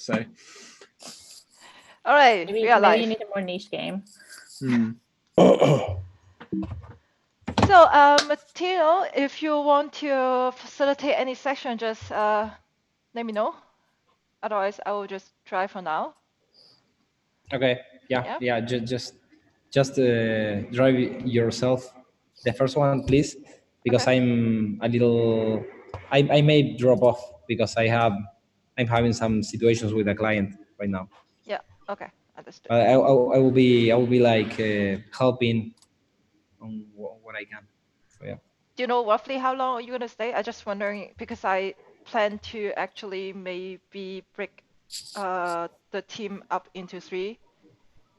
So. All right, maybe, we are live. You need a more niche game. So, Matteo, if you want to facilitate any section, just let me know. Otherwise, I will just try for now. Okay. Yeah. Just drive yourself. The first one, please, because Okay. I'm a little. I may drop off because I'm having some situations with a client right now. Yeah. Okay. Understood. I will be like helping on what I can. So yeah. Do you know roughly how long are you gonna stay? I just wondering because I plan to actually maybe break the team up into 3,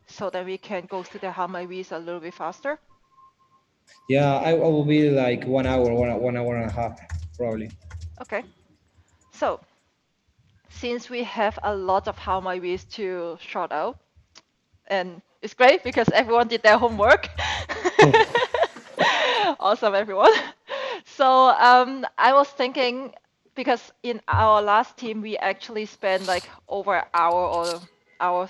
so that we can go through the Harmonies a little bit faster. Yeah, I will be like 1 hour, 1 hour and a half, probably. Okay. So, since we have a lot of Harmonies to sort out, and it's great because everyone did their homework. Awesome, everyone. So I was thinking, because in our last team, we actually spent like over an hour or hour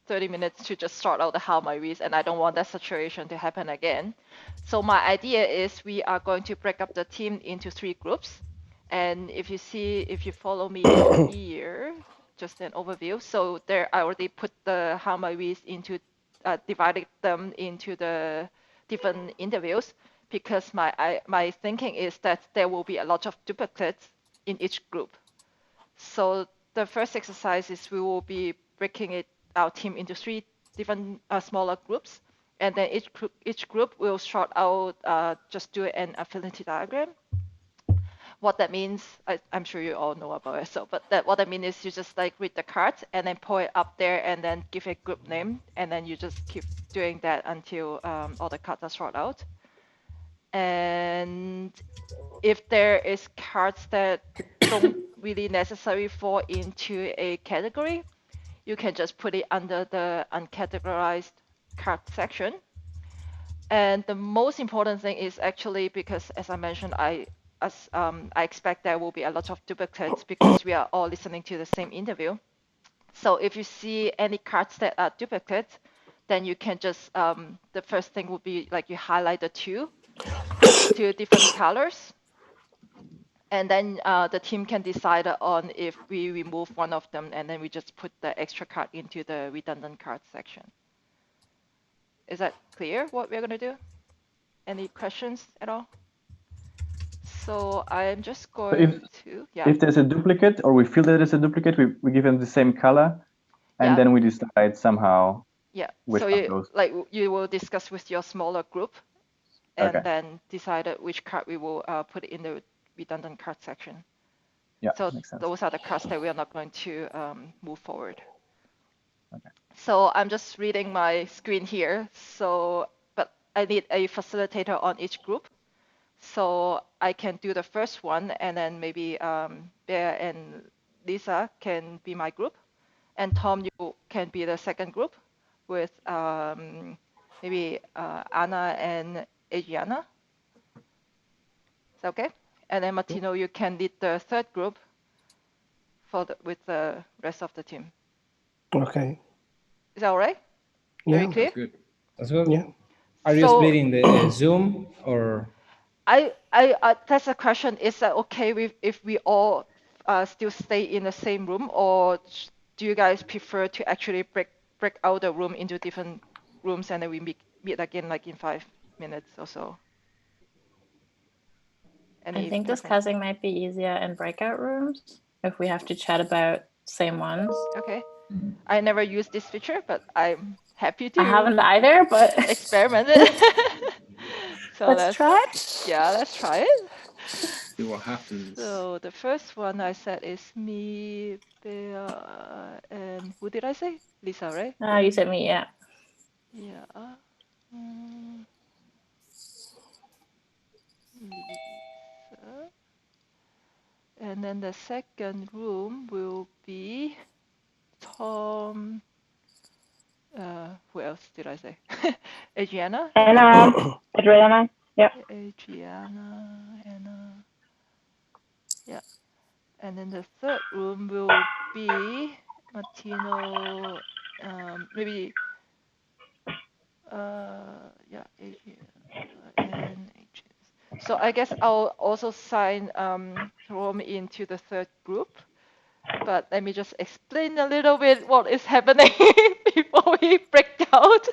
30 minutes to just sort out the how my reads, and I don't want that situation to happen again. So my idea is we are going to break up the team into 3 groups. And if you follow me here, just an overview. So there, I already put the how my reads into, divided them into the different interviews, because my thinking is that there will be a lot of duplicates in each group. So the first exercise is we will be breaking our team into 3 different smaller groups, and then each group will sort out, just do an affinity diagram. What that means, I'm sure you all know about it. So, but what I mean is you just like read the cards and then pull it up there and then give a group name, and then you just keep doing that until all the cards are sorted out. And if there is cards that don't really necessarily fall into a category, you can just put it under the uncategorized card section. And the most important thing is actually, because as I mentioned, I expect there will be a lot of duplicates because we are all listening to the same interview. So if you see any cards that are duplicates, then you can just, the first thing would be like you highlight the two different colors. And then the team can decide on if we remove one of them, and then we just put the extra card into the redundant card section. Is that clear what we're going to do? Any questions at all? So I'm just going to, yeah. If there's a duplicate, or we feel that there's a duplicate, we give them the same color, and then we decide somehow. Yeah. So you will discuss with your smaller group, and then decide which card we will put in the redundant card section. Yeah. So those are the cards that we are not going to move forward. Okay. So I'm just reading my screen here. So, but I need a facilitator on each group. So I can do the first one, and then maybe Bear and Lisa can be my group, and Tom, you can be the second group with maybe Anna and Adriana. Is that okay? And then Martino, you can lead the third group with the rest of the team. Okay. Is that all right? Yeah. Very clear? That's good. That's good. Yeah. Are you splitting the Zoom or? That's a question. Is that okay if we all still stay in the same room, or do you guys prefer to actually break out the room into different rooms and then we meet again like in 5 minutes or so? I think discussing might be easier in breakout rooms if we have to chat about same ones. Okay. I never used this feature, but I'm happy to. I haven't either, but experiment it. So let's try it. Yeah, let's try it. See what happens. So the first one I said is me, Bea, and who did I say? Lisa, right? You said me, yeah. Yeah. Lisa. And then the second room will be Tom. Who else did I say? Adriana? Adriana, yeah. Adriana, Anna. Yeah. And then the third room will be Martino, maybe, yeah, and HS. So I guess I'll also sign Rome into the third group. But let me just explain a little bit what is happening before we break out.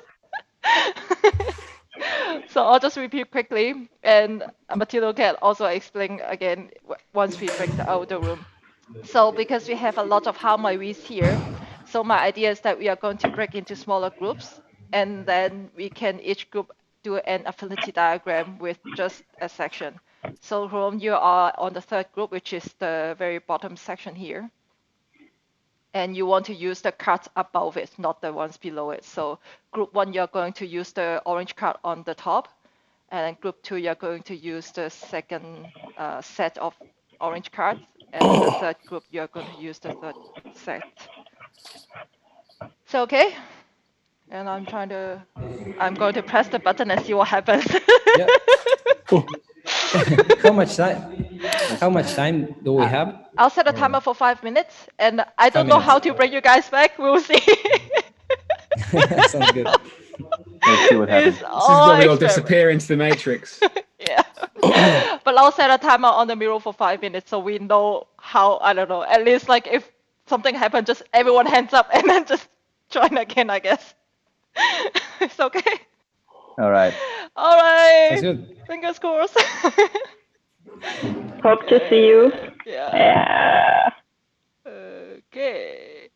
So I'll just repeat quickly, and Matilda can also explain again once we break out of the room. So because we have a lot of how my we's here, so my idea is that we are going to break into smaller groups, and then we can each group do an affinity diagram with just a section. So Rome, you are on the third group, which is the very bottom section here. And you want to use the cards above it, not the ones below it. So group 1, you're going to use the orange card on the top. And then group 2, you're going to use the second set of orange cards. And the third group, you're going to use the third set. So, okay. And I'm going to press the button and see what happens. Yeah. How much time do we have? I'll set a timer for 5 minutes, and I don't know how to bring you guys back. We'll see. Sounds good. Let's see what happens. This is where we all disappear into the matrix. Yeah. But I'll set a timer on the mirror for 5 minutes so we know how, I don't know, at least like if something happens, just everyone hands up and then just join again, I guess. It's okay. All right. All right. That's good. Fingers crossed. Hope to see you. Yeah. Yeah. Okay.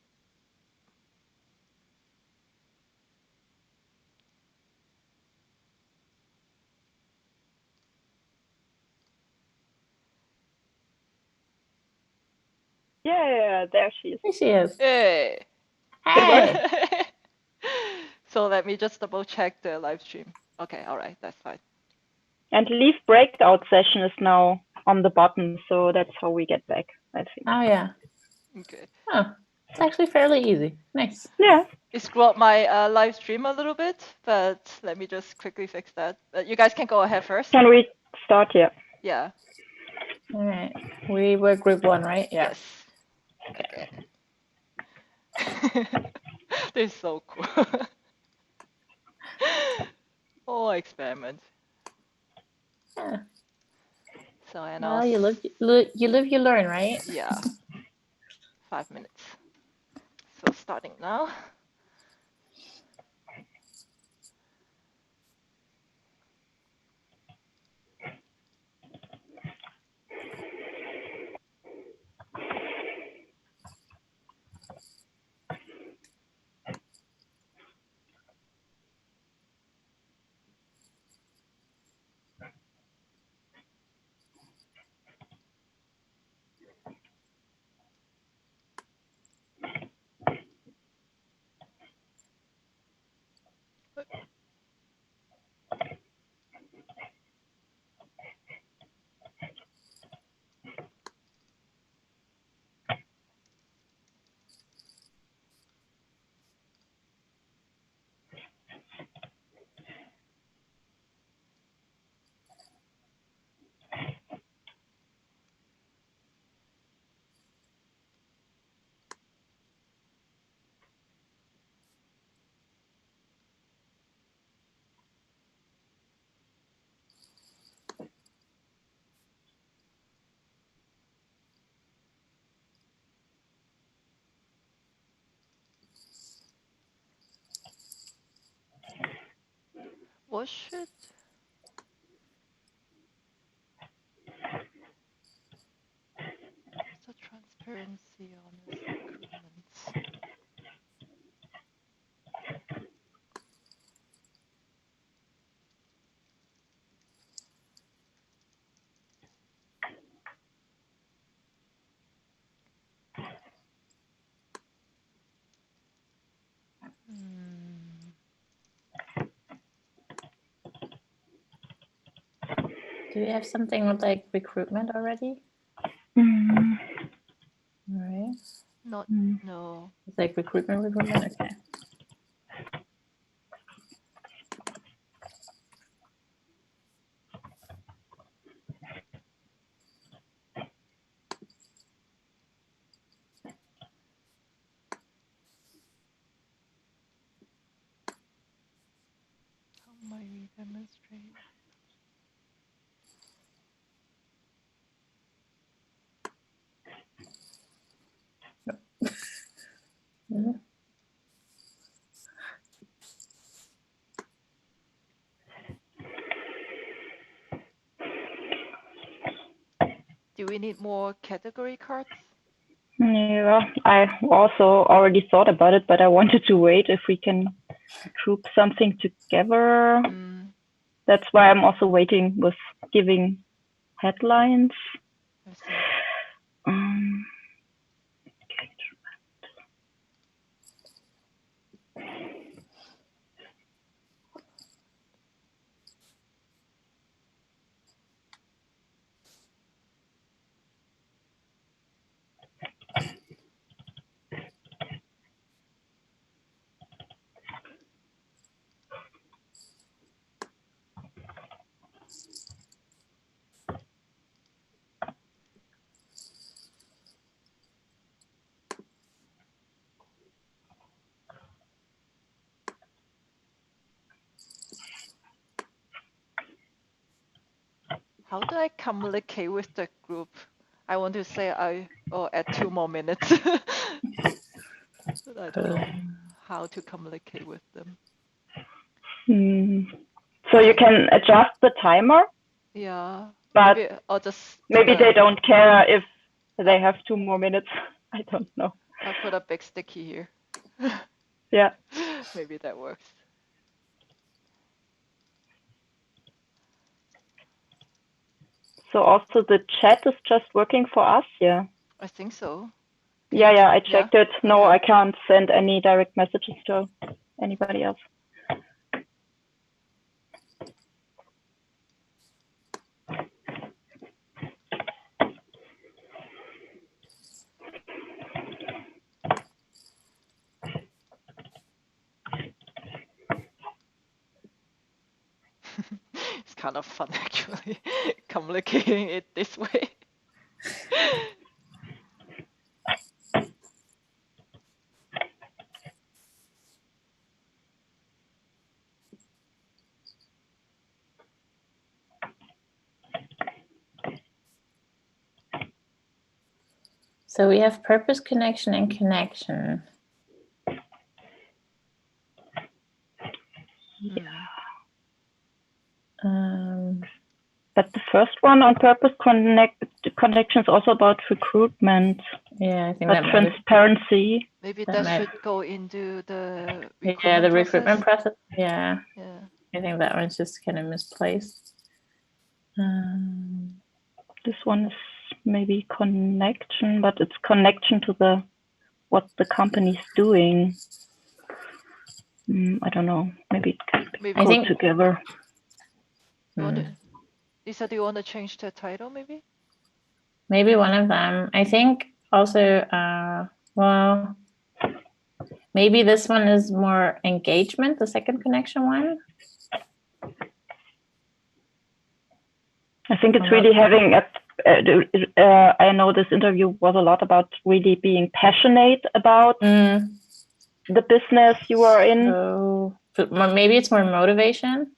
Yeah, there she is. There she is. Hey. Hey. So let me just double check the live stream. Okay, all right, that's fine. And leave breakout session is now on the bottom, so that's how we get back, I think. Oh, yeah. Okay. Oh, it's actually fairly easy. Nice. Yeah. It screwed up my live stream a little bit, but let me just quickly fix that. You guys can go ahead first. Can we start here? Yeah. All right. We were group 1, right? Yeah. Yes. Okay. This is so cool. Oh, experiment. Yeah. So and Well, you live, you learn, right? Yeah. 5 minutes. So starting now. What should the transparency on this recruitment? Do you have something with like recruitment already? Mm. All right. Not, no. It's like recruitment. Okay. we need more category cards? Yeah, I also already thought about it, but I wanted to wait if we can group something together. That's why I'm also waiting with giving headlines. Let's see. How do I communicate with the group? I want to say or add 2 more minutes. But I don't know how to communicate with them. So you can adjust the timer. Yeah. But maybe they don't care if they have 2 more minutes. I don't know. I'll put a big sticky here. Yeah. Maybe that works. So also the chat is just working for us, yeah? I think so. Yeah, I checked it. No, okay. I can't send any direct messages to anybody else. It's kind of fun actually, communicating it this way. So we have purpose, connection, and connection. But the first one on purpose connection is also about recruitment. Yeah, I think that transparency. Maybe that should go into the recruitment process. Yeah. I think that one's just kind of misplaced. This one is maybe connection, but it's connection to what the company's doing. I don't know. Maybe it can go together. Lisa, do you want to change the title maybe? Maybe one of them. I think also, well, maybe this one is more engagement, the second connection one. I think it's really having I know this interview was a lot about really being passionate about the business you are in. So maybe it's more motivation.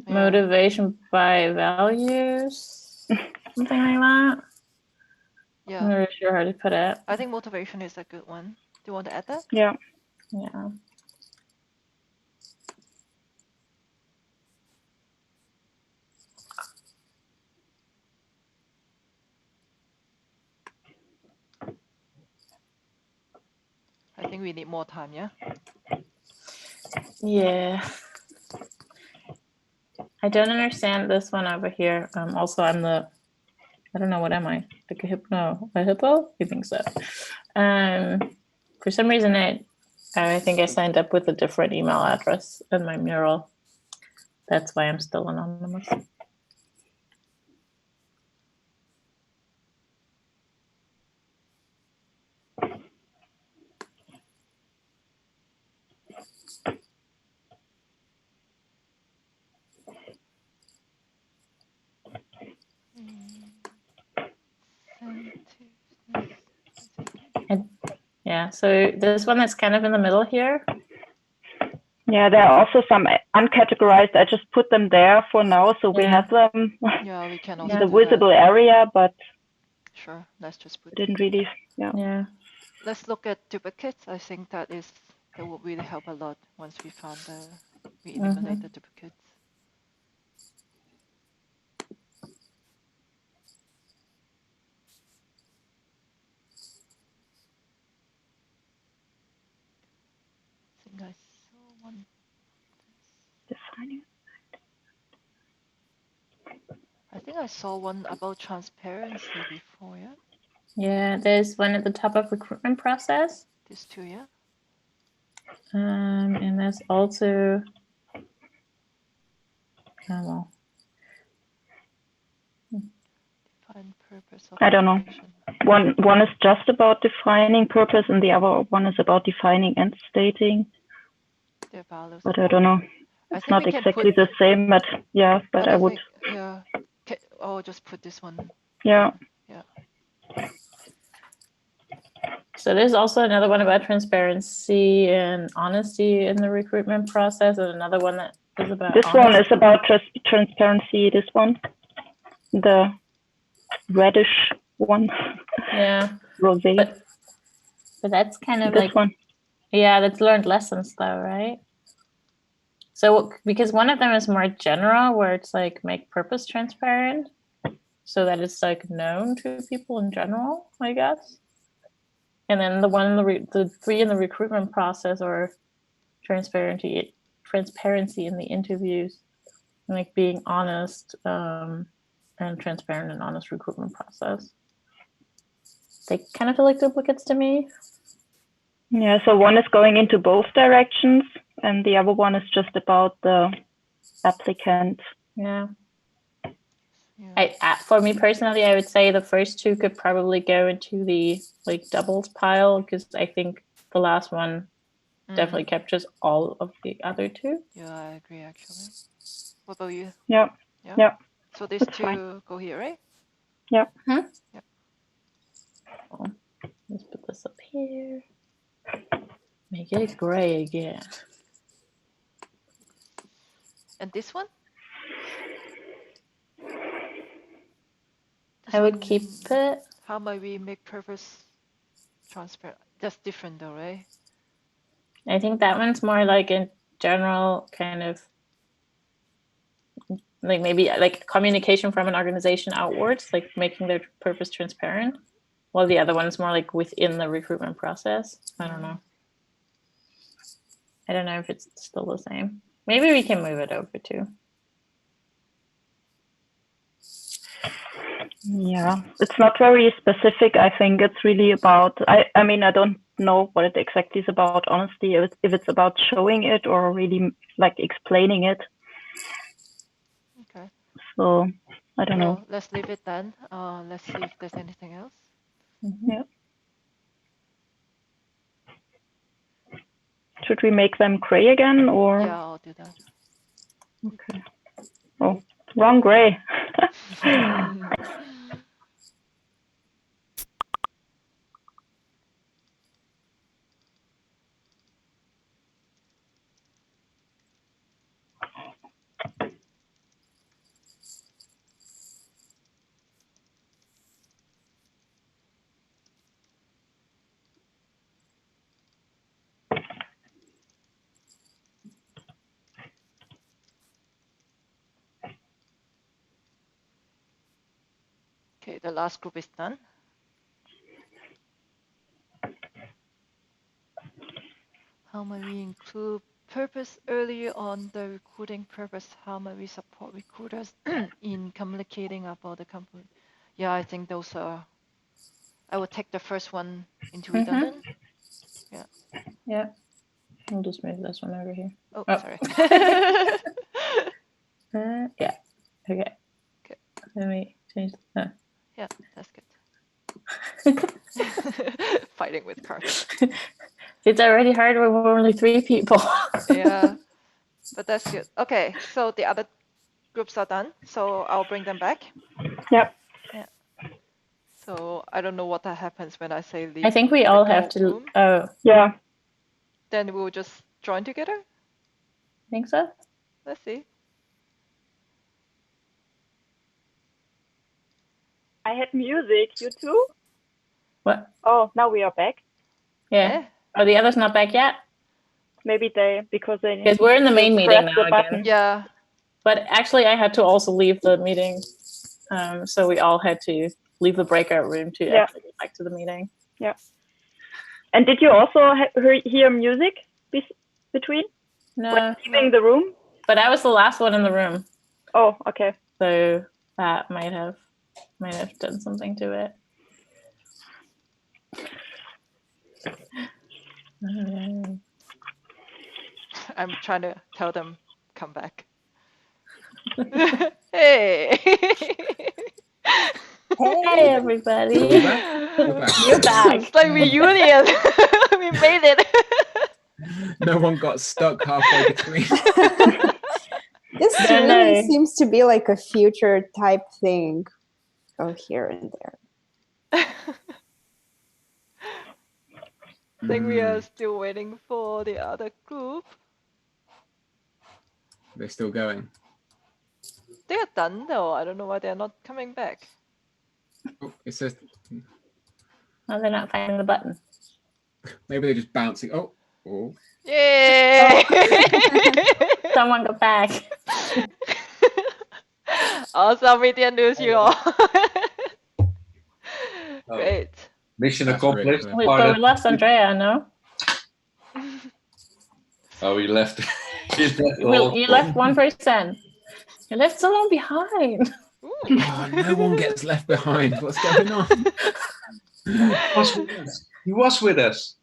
Motivation by values, something like that. Yeah. I'm not really sure how to put it. I think motivation is a good one. Do you want to add that? Yeah. Yeah. I think we need more time, yeah? Yeah. I don't understand this one over here. Also, I don't know, what am I? Like a hippo? I think so. For some reason, I think I signed up with a different email address in my mural. That's why I'm still anonymous. Yeah, so this one that's kind of in the middle here. Yeah, there are also some uncategorized. I just put them there for now, so we have them. Yeah, we can also in the visible area, but sure, let's just put. Didn't really. Yeah. Let's look at duplicates. I think that will really help a lot once we found we eliminate the duplicates. I saw one about transparency before, yeah? Yeah, there's one at the top of recruitment process. These two, yeah? And there's also, well, Define purpose of I don't know. operation. One is just about defining purpose, and the other one is about defining and stating. Their values. But I don't know. I It's think not we can exactly put, the same, but yeah. But I would. think, yeah. Oh, just put this one. Yeah. Yeah. so there's also another one about transparency and honesty in the recruitment process, and another one that is about This honesty. one is about transparency. This one, the reddish one. Yeah. Rosé. But that's kind of This like, one. yeah, that's learned lessons though, right? So because one of them is more general, where it's like make purpose transparent, so that it's like known to people in general, I guess. And then the one the three in the recruitment process are transparency in the interviews, like being honest and transparent and honest recruitment process. They kind of feel like duplicates to me. Yeah, so one is going into both directions, and the other one is just about the applicant. Yeah. For me personally, I would say the first two could probably go into the like doubles pile, because I think the last one definitely captures all of the other two. Yeah, I agree actually. What about you? Yeah. Yeah. Yeah. So these That's two fine. go here, right? Yeah. Yeah. Oh, let's put this up here. Make it gray again. And this one? I would keep it. How might we make purpose transparent? That's different though, right? I think that one's more like in general kind of like maybe like communication from an organization outwards, like making their purpose transparent, while the other one is more like within the recruitment process. I don't know. I don't know if it's still the same. Maybe we can move it over too. Yeah, it's not very specific. I think it's really about, I mean, I don't know what it exactly is about, honestly, if it's about showing it or really like explaining it. Okay. So I don't know. Let's leave it then. Let's see if there's anything else. Yeah. Should we make them gray again, or? Yeah, I'll do that. Okay. Oh, wrong gray. Okay, the last group is done. How might we include purpose early on the recruiting purpose? How might we support recruiters in communicating about the company? Yeah, I think those are, I will take the first one into redundant. Yeah. Yeah. I'll just move this one over here. Oh. Sorry. Yeah. Okay. Let me change that. Yeah, that's good. Fighting with cards. It's already hard when we're only 3 people. Yeah, but that's good. Okay, so the other groups are done, so I'll bring them back. Yep. Yeah. So I don't know what that happens when I say leave. I think we all have to. Room. Oh. Yeah. Then we'll just join together. Think so? Let's see. I had music. You too? What? Oh, now we are back. Yeah. Oh, the other's not back yet? Maybe because we're in the main meeting now again. Yeah. But actually, I had to also leave the meeting. So we all had to leave the breakout room to actually get back to the meeting. Yeah. And did you also hear music between? No. Leaving the room? But I was the last one in the room. Oh, okay. So That might have done something to it. I'm trying to tell them, come back. Hey. Hey, everybody. We're back. We're back. You're back. It's like reunion. We made it. No one got stuck halfway between. This No, really no. seems to be like a future type thing. Go here and there. I think we are still waiting for the other group. They're still going. They are done though. I don't know why they're not coming back. Oh, it says Oh, they're not finding the button. maybe they're just bouncing. Oh, oh. Yay! Someone got back. Awesome, we didn't lose you all. Great. Mission That's accomplished. really Wait, but we lost Andrea, no? Oh, we left. You left one person. You left someone behind. Oh, no one gets left behind. What's going on? He was with us.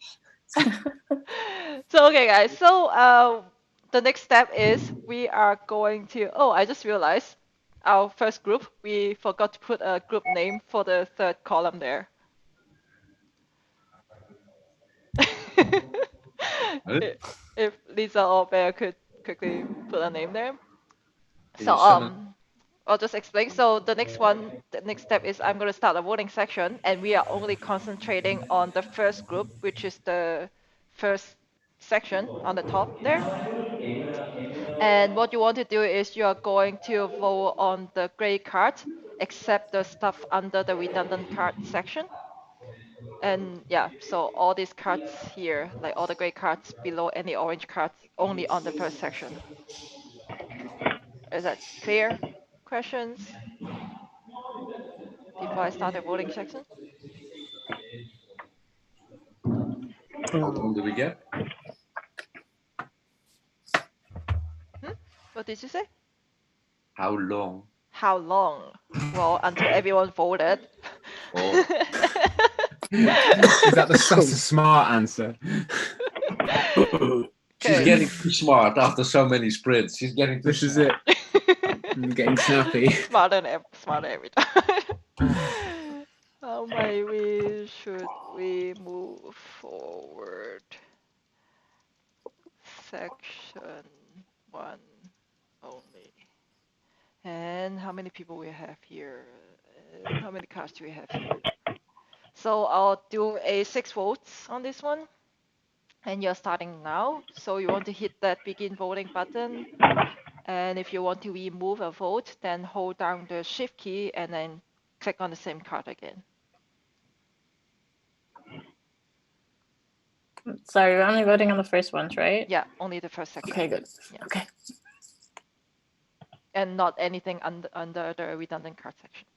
So okay guys, so the next step is we are going to, oh, I just realized our first group, we forgot to put a group name for the third column there. If Lisa or Bear could quickly put a name there. So I'll just explain. So the next step is I'm going to start a voting section, and we are only concentrating on the first group, which is the first section on the top there. And what you want to do is you are going to vote on the gray card, except the stuff under the redundant card section. And yeah, so all these cards here, like all the gray cards below any orange cards, only on the first section. Is that clear? Questions before I start the voting section? How long do we get? What did you say? How long? How long? Well, until everyone voted. Oh. Is that that's a smart answer? She's getting too smart after so many sprints. She's getting too This is it. I'm getting snappy. Smarter every time. How should we move forward? Section 1 only. And how many people we have here? How many cards do we have here? So I'll do a 6 votes on this one. And you're starting now. So you want to hit that begin voting button. And if you want to remove a vote, then hold down the shift key and then click on the same card again. Sorry, we're only voting on the first ones, right? Yeah, only the first section. Okay, good. Yeah. Okay. And not anything under the redundant card section.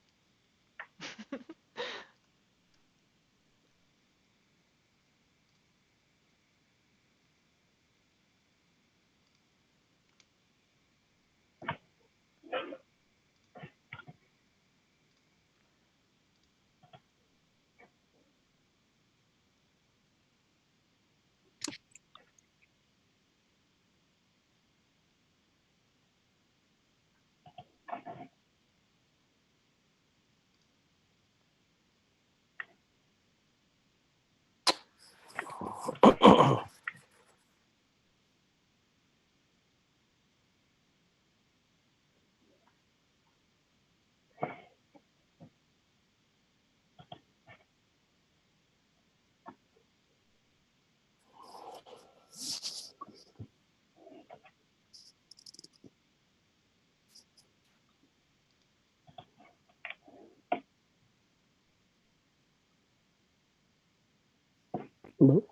No.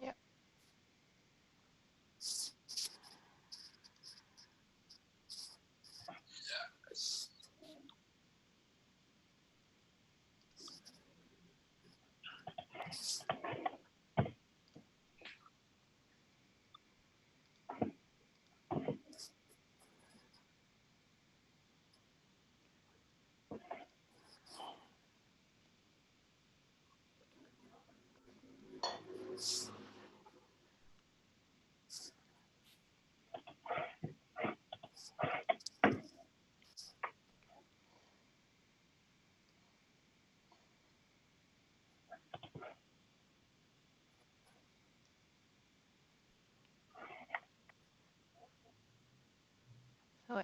Yeah. So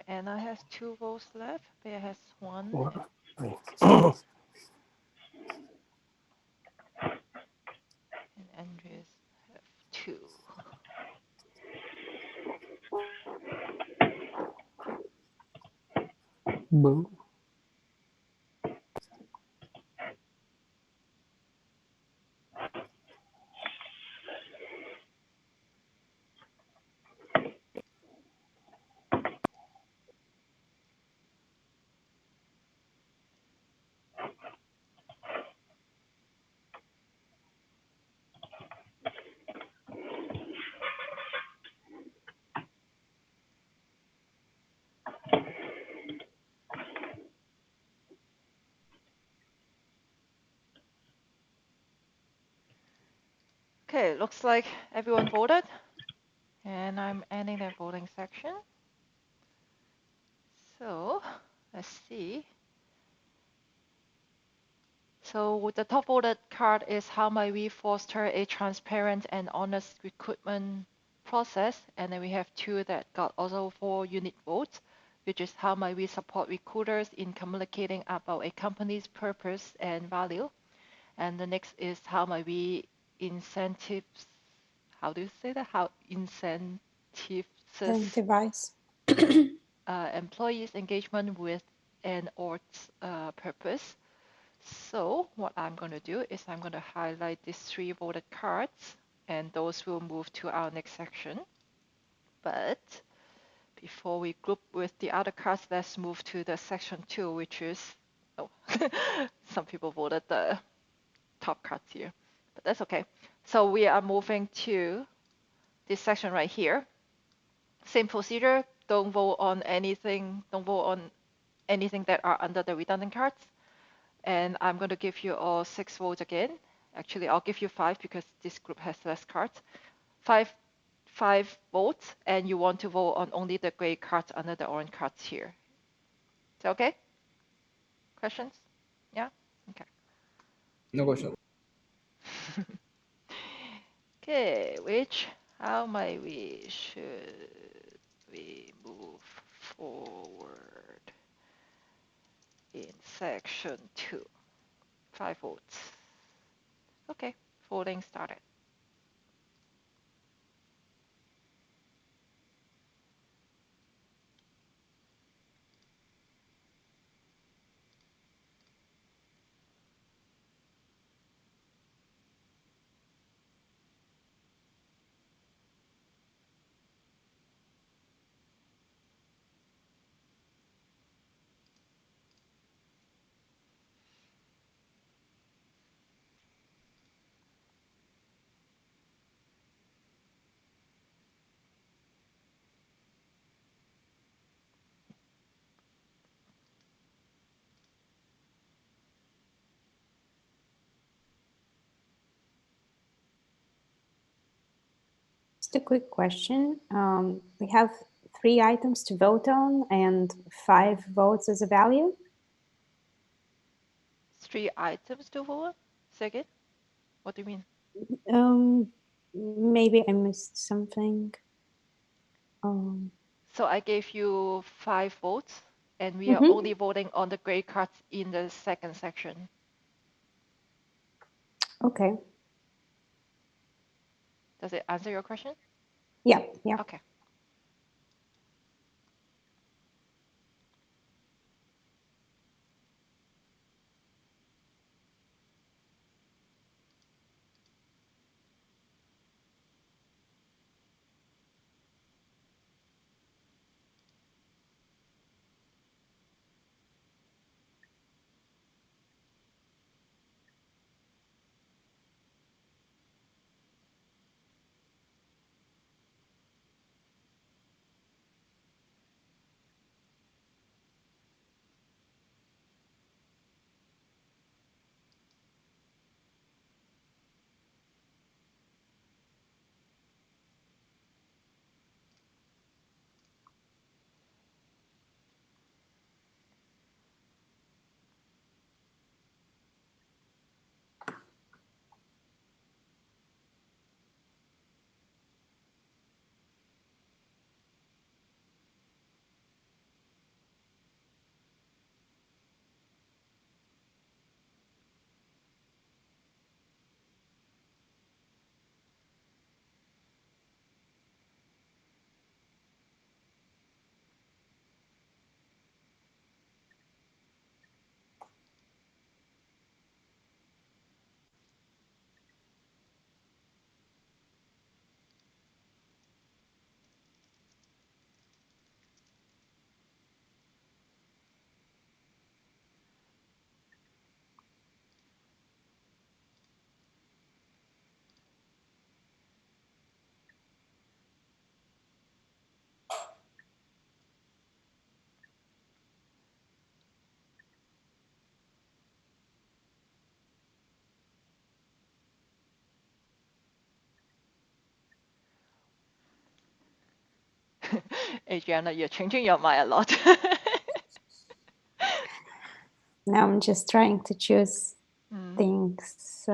Anna has 2 votes left. Bear has 1. Or, I And Andreas have 2. Boo. Okay, looks like everyone voted. And I'm ending the voting section. So let's see. So the top voted card is how might we foster a transparent and honest recruitment process. And then we have 2 that got also 4 unique votes, which is how might we support recruiters in communicating about a company's purpose and value. And the next is how might we incentives, how do you say that? How incentives Device. employees' engagement with an org's purpose. So what I'm going to do is I'm going to highlight these 3 voted cards, and those will move to our next section. But before we group with the other cards, let's move to the section 2, which is, oh, some people voted the top cards here, but that's okay. So we are moving to this section right here. Same procedure, don't vote on anything that are under the redundant cards. And I'm going to give you all 6 votes again. Actually, I'll give you 5 because this group has less cards. 5 votes, and you want to vote on only the gray cards under the orange cards here. Is that okay? Questions? Yeah? Okay. No question. Okay, how might should we move forward in section 2? 5 votes. Okay, voting started. Just a quick question. We have 3 items to vote on and 5 votes as a value. 3 items to vote? Second? What do you mean? Maybe I missed something. So I gave you 5 votes, and we are only voting on the gray cards in the second section. Okay. Does it answer your question? Yeah, yeah. Okay. Adriana, you're changing your mind a lot. Now I'm just trying to choose things.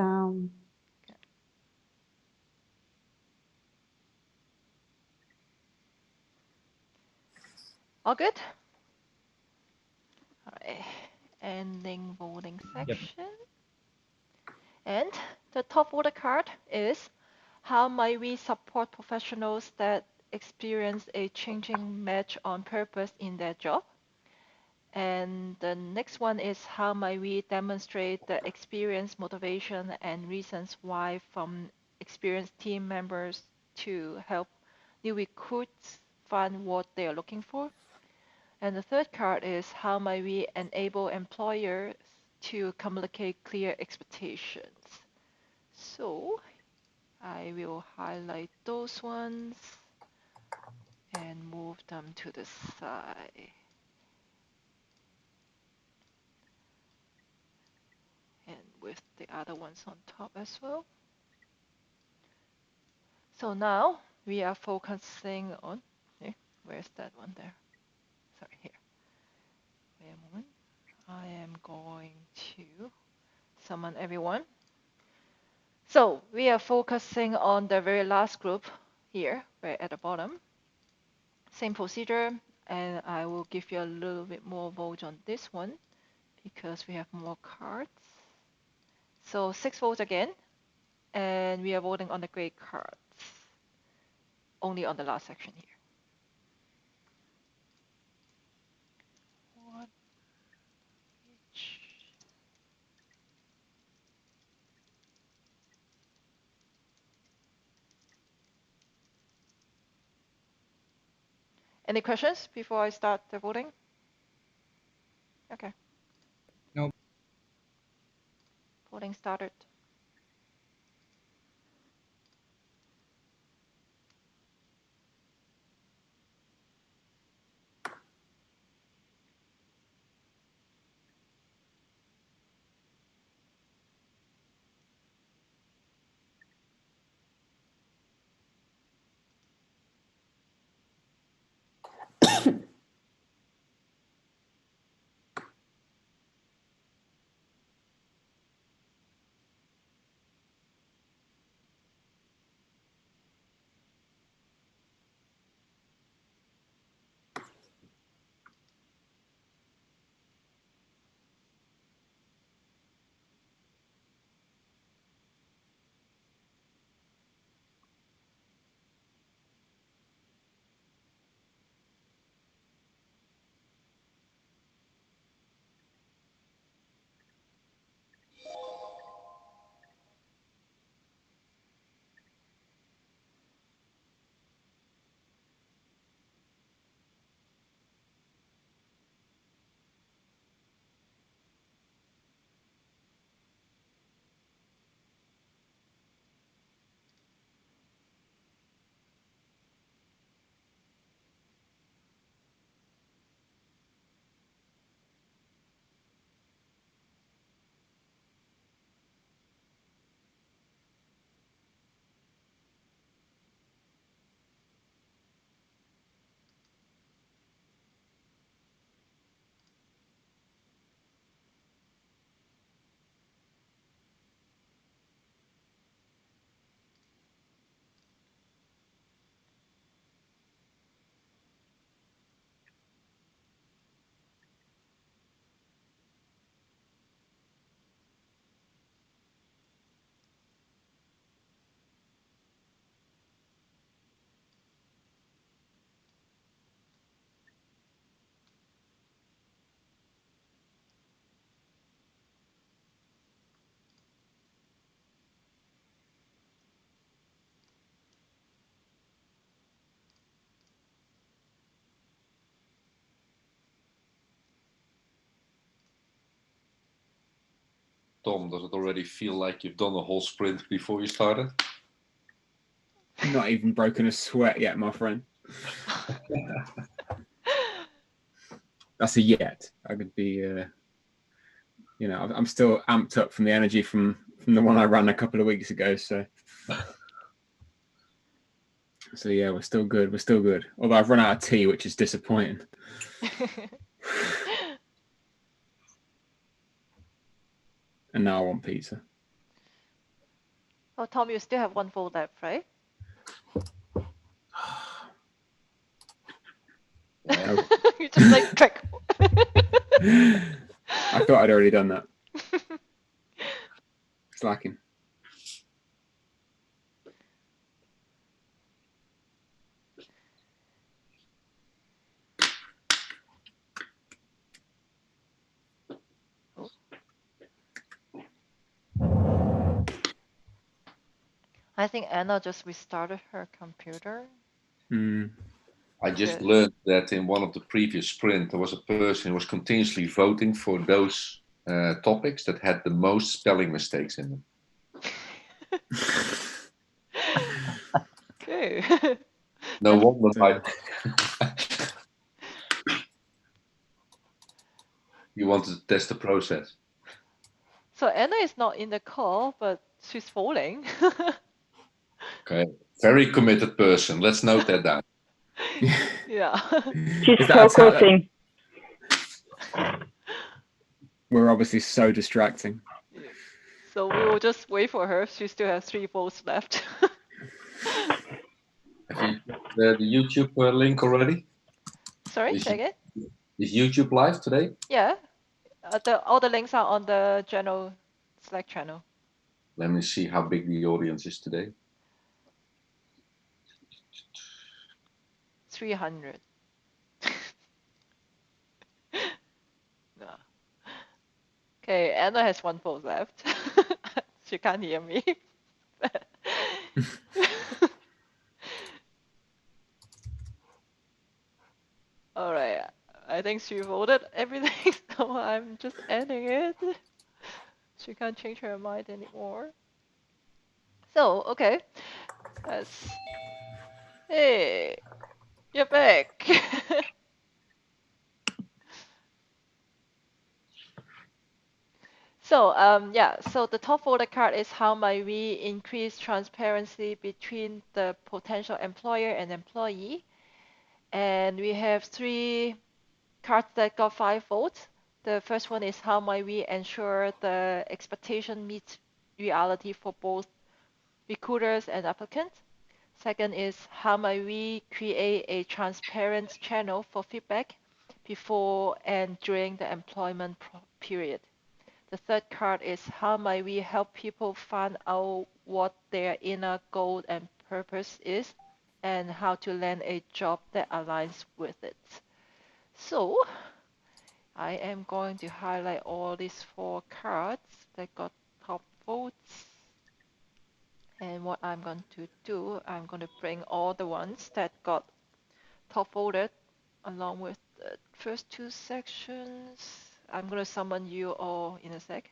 All good? All right, ending voting section. Yep. And the top voter card is, how might we support professionals that experience a changing match on purpose in their job? And the next one is, how might we demonstrate the experience, motivation, and reasons why from experienced team members to help new recruits find what they are looking for? And the third card is, how might we enable employers to communicate clear expectations? So I will highlight those ones and move them to the side. And with the other ones on top as well. So now we are focusing on, where's that one there? Sorry, here. Wait a moment. I am going to summon everyone. So we are focusing on the very last group here, right at the bottom. Same procedure, and I will give you a little bit more vote on this one because we have more cards. So 6 votes again, and we are voting on the gray cards, only on the last section here. One each. Any questions before I start the voting? Okay. No. Voting started. Tom, does it already feel like you've done a whole sprint before you started? Not even broken a sweat yet, my friend. That's a yet. I could be, you know, I'm still amped up from the energy from the one I ran a couple of weeks ago. So So yeah, we're still good. We're still good. Although I've run out of tea, which is disappointing. And now I want pizza. Oh, Tom, you still have one vote left, right? You just like click. I thought I'd already done that. Slacking. I think Anna just restarted her computer. I just learned that in one of the previous sprint, there was a person who was continuously voting for those topics that had the most spelling mistakes in them. Okay. No wonder you wanted to test the process. So Anna is not in the call, but she's voting. Okay, very committed person. Let's note that down. Yeah. She's focusing. We're obviously so distracting. Yeah. So we will just wait for her. She still has 3 votes left. Have you the YouTube link already? Sorry, say again? Is YouTube live today? Yeah. All the links are on the general Slack channel. Let me see how big the audience is today. 300. No. Okay, Anna has 1 vote left. She can't hear me. All right, I think she voted everything, so I'm just ending it. She can't change her mind anymore. So, okay. Hey, you're back. So, yeah, so the top voter card is how might we increase transparency between the potential employer and employee. And we have 3 cards that got 5 votes. The first one is how might we ensure the expectation meets reality for both recruiters and applicants. Second is how might we create a transparent channel for feedback before and during the employment period. The third card is how might we help people find out what their inner goal and purpose is and how to land a job that aligns with it. So I am going to highlight all these 4 cards that got top votes. And what I'm going to do, I'm going to bring all the ones that got top voted along with the first 2 sections. I'm going to summon you all in a sec.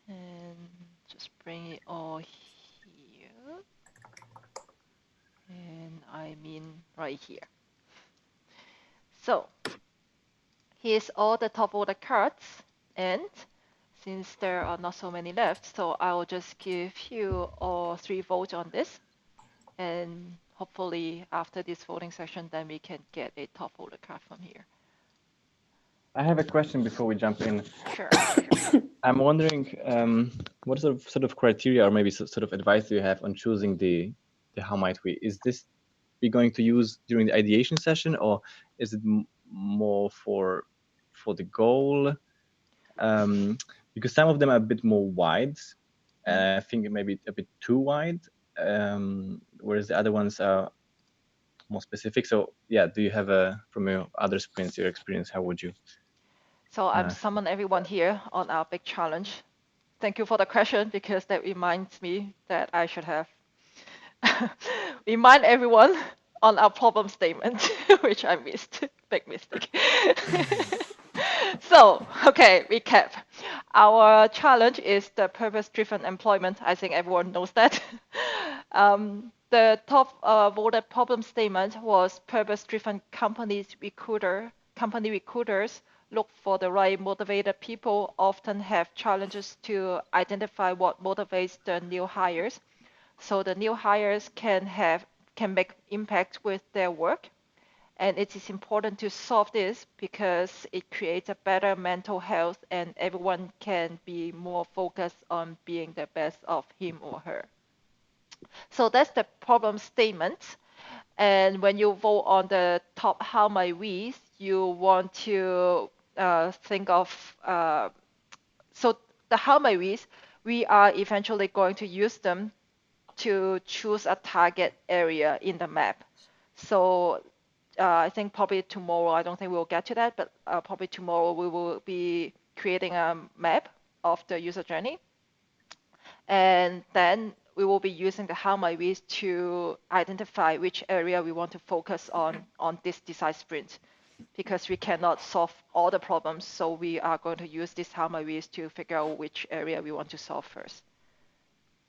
And just bring it all here. And I mean right here. So here's all the top voted cards. And since there are not so many left, so I'll just give you all 3 votes on this. And hopefully after this voting session, then we can get a top voter card from here. I have a question before we jump in. Sure. I'm wondering what sort of criteria or maybe sort of advice do you have on choosing the how might we? Is this we going to use during the ideation session, or is it more for the goal? Because some of them are a bit more wide. I think it may be a bit too wide, whereas the other ones are more specific. So yeah, do you have from your other sprints, your experience, how would you? So I'm summon everyone here on our big challenge. Thank you for the question, because that reminds me that I should have remind everyone on our problem statement, which I missed. Big mistake. So, okay, recap. Our challenge is the purpose-driven employment. I think everyone knows that. The top voted problem statement was purpose-driven company recruiters look for the right motivated people, often have challenges to identify what motivates the new hires. So the new hires can can make impact with their work. And it is important to solve this because it creates a better mental health and everyone can be more focused on being the best of him or her. So that's the problem statement. And when you vote on the top how my we's, you want to think of, so the how my we's, we are eventually going to use them to choose a target area in the map. So I think probably tomorrow, I don't think we'll get to that, but probably tomorrow we will be creating a map of the user journey. And then we will be using the how my we's to identify which area we want to focus on this design sprint, because we cannot solve all the problems. So we are going to use this how my we's to figure out which area we want to solve first.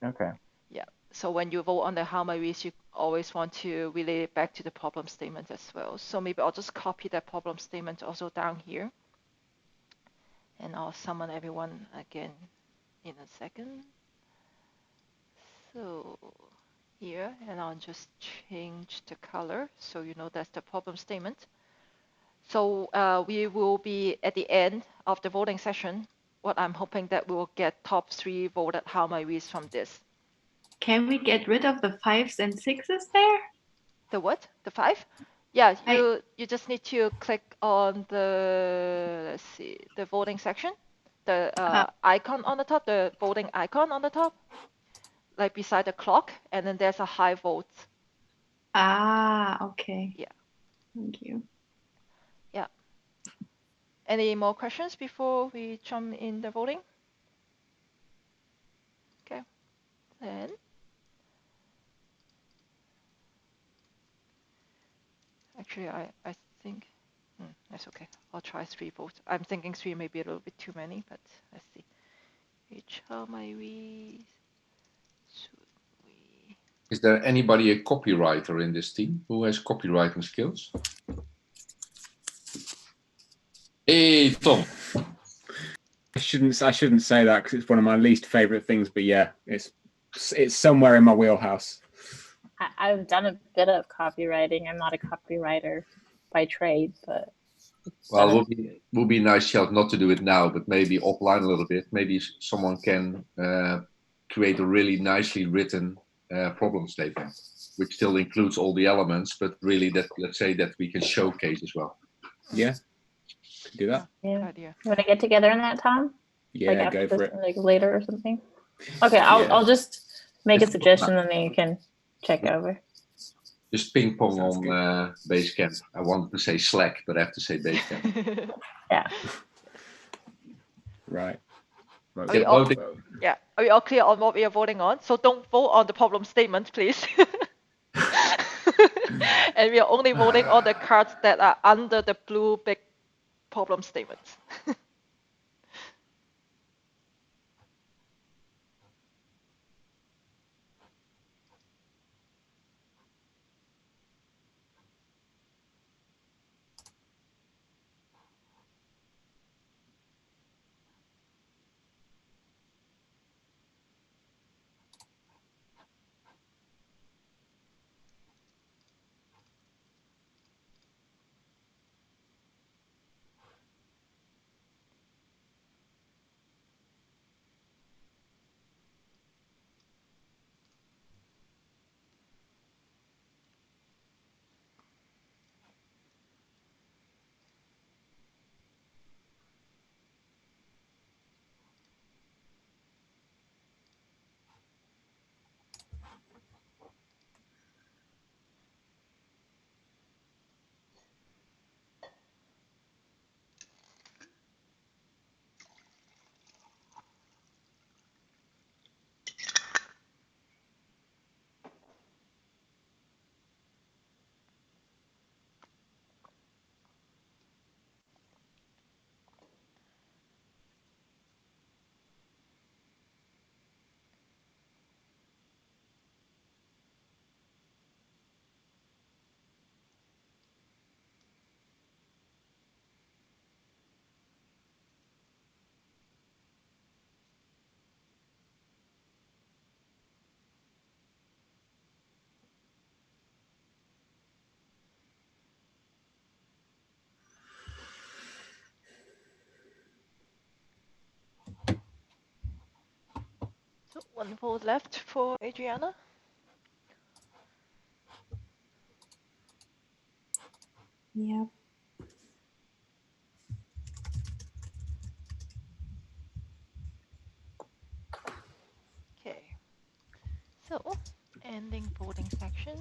Okay. Yeah. So when you vote on the how my we's, you always want to relate it back to the problem statement as well. So maybe I'll just copy that problem statement also down here. And I'll summon everyone again in a second. So here, and I'll just change the color so you know that's the problem statement. So we will be at the end of the voting session. What I'm hoping that we'll get top 3 voted how my we's from this. Can we get rid of the 5s and 6s there? The what? The 5? Yeah, you just need to click on the, let's see, the voting section, the icon on the top, the voting icon on the top, like beside the clock, and then there's a high vote. Ah, okay. Yeah. Thank you. Yeah. Any more questions before we jump in the voting? Okay. Then actually, I think that's okay. I'll try 3 votes. I'm thinking 3 may be a little bit too many, but let's see. Which how my we should we? Is there anybody a copywriter in this team who has copywriting skills? Hey, Tom. I shouldn't say that because it's one of my least favorite things, but yeah, it's somewhere in my wheelhouse. I've done a bit of copywriting. I'm not a copywriter by trade, but well, would be a nice shout not to do it now, but maybe offline a little bit. Maybe someone can create a really nicely written problem statement, which still includes all the elements, but really that, let's say, that we can showcase as well. Yeah, do that. yeah. Idea. You want to get together in that, Tom? Yeah, like go for it. Like later or something. Okay, I'll just make a suggestion and then you can check over. Just ping pong on Basecamp. I wanted to say Slack, but I have to say Basecamp. Yeah. Right. Are we all, yeah. Are we all clear on what we are voting on? So don't vote on the problem statement, please. And we are only voting on the cards that are under the blue big problem statements. One vote left for Adriana. Yeah. Okay. So, ending voting section.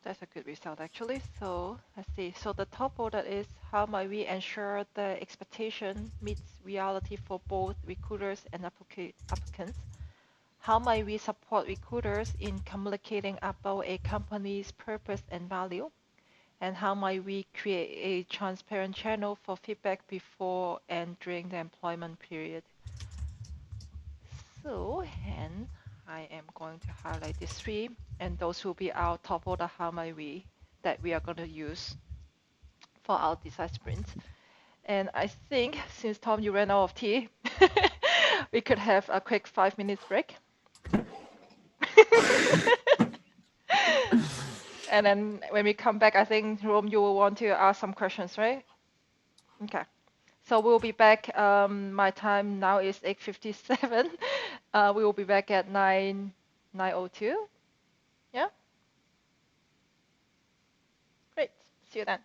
That's a good result actually. So let's see. So the top voter is how might we ensure the expectation meets reality for both recruiters and applicants? How might we support recruiters in communicating about a company's purpose and value? And how might we create a transparent channel for feedback before and during the employment period? So, and I am going to highlight these three, and those will be our top order how might we that we are going to use for our design sprint. And I think since Tom, you ran out of tea, we could have a quick 5 minutes break. And then when we come back, I think, Rome, you will want to ask some questions, right? Okay. So we'll be back. My time now is 8:57. We will be back at 9:02. Yeah? Great. See you then.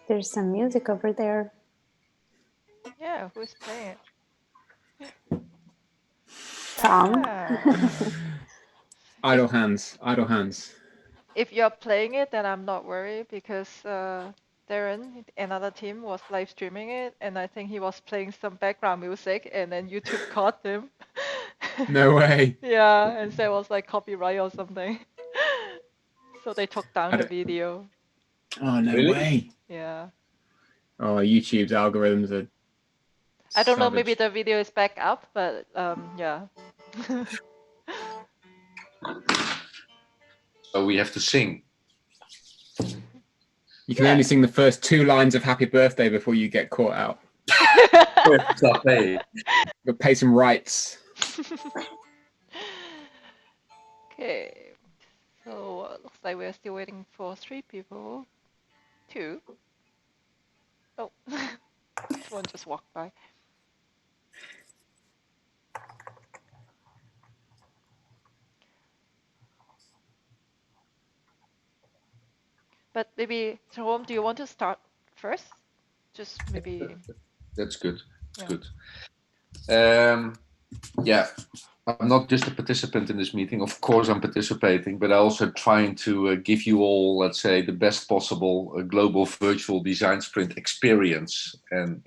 There's some music over there. Yeah, who's playing it? Tom. Yeah. Idle hands. Idle hands. If you're playing it, then I'm not worried because Darren, another team, was live streaming it, and I think he was playing some background music, and then YouTube caught him. No way. Yeah, and so it was like copyright or something. So they took down the don't- video. Oh, no Really? way. Yeah. Oh, YouTube's algorithms are I don't know, maybe savage. the video is back up, but yeah. So we have to sing. You can only sing the first 2 lines of Happy Birthday before you get caught out. Hey. You'll pay some rights. Okay, so looks like we're still waiting for 3 people. 2. Oh, one just walked by. But maybe, Jerome, do you want to start first? Just maybe. That's good. That's Yeah. good. Yeah, I'm not just a participant in this meeting. Of course, I'm participating, but I'm also trying to give you all, let's say, the best possible global virtual design sprint experience. And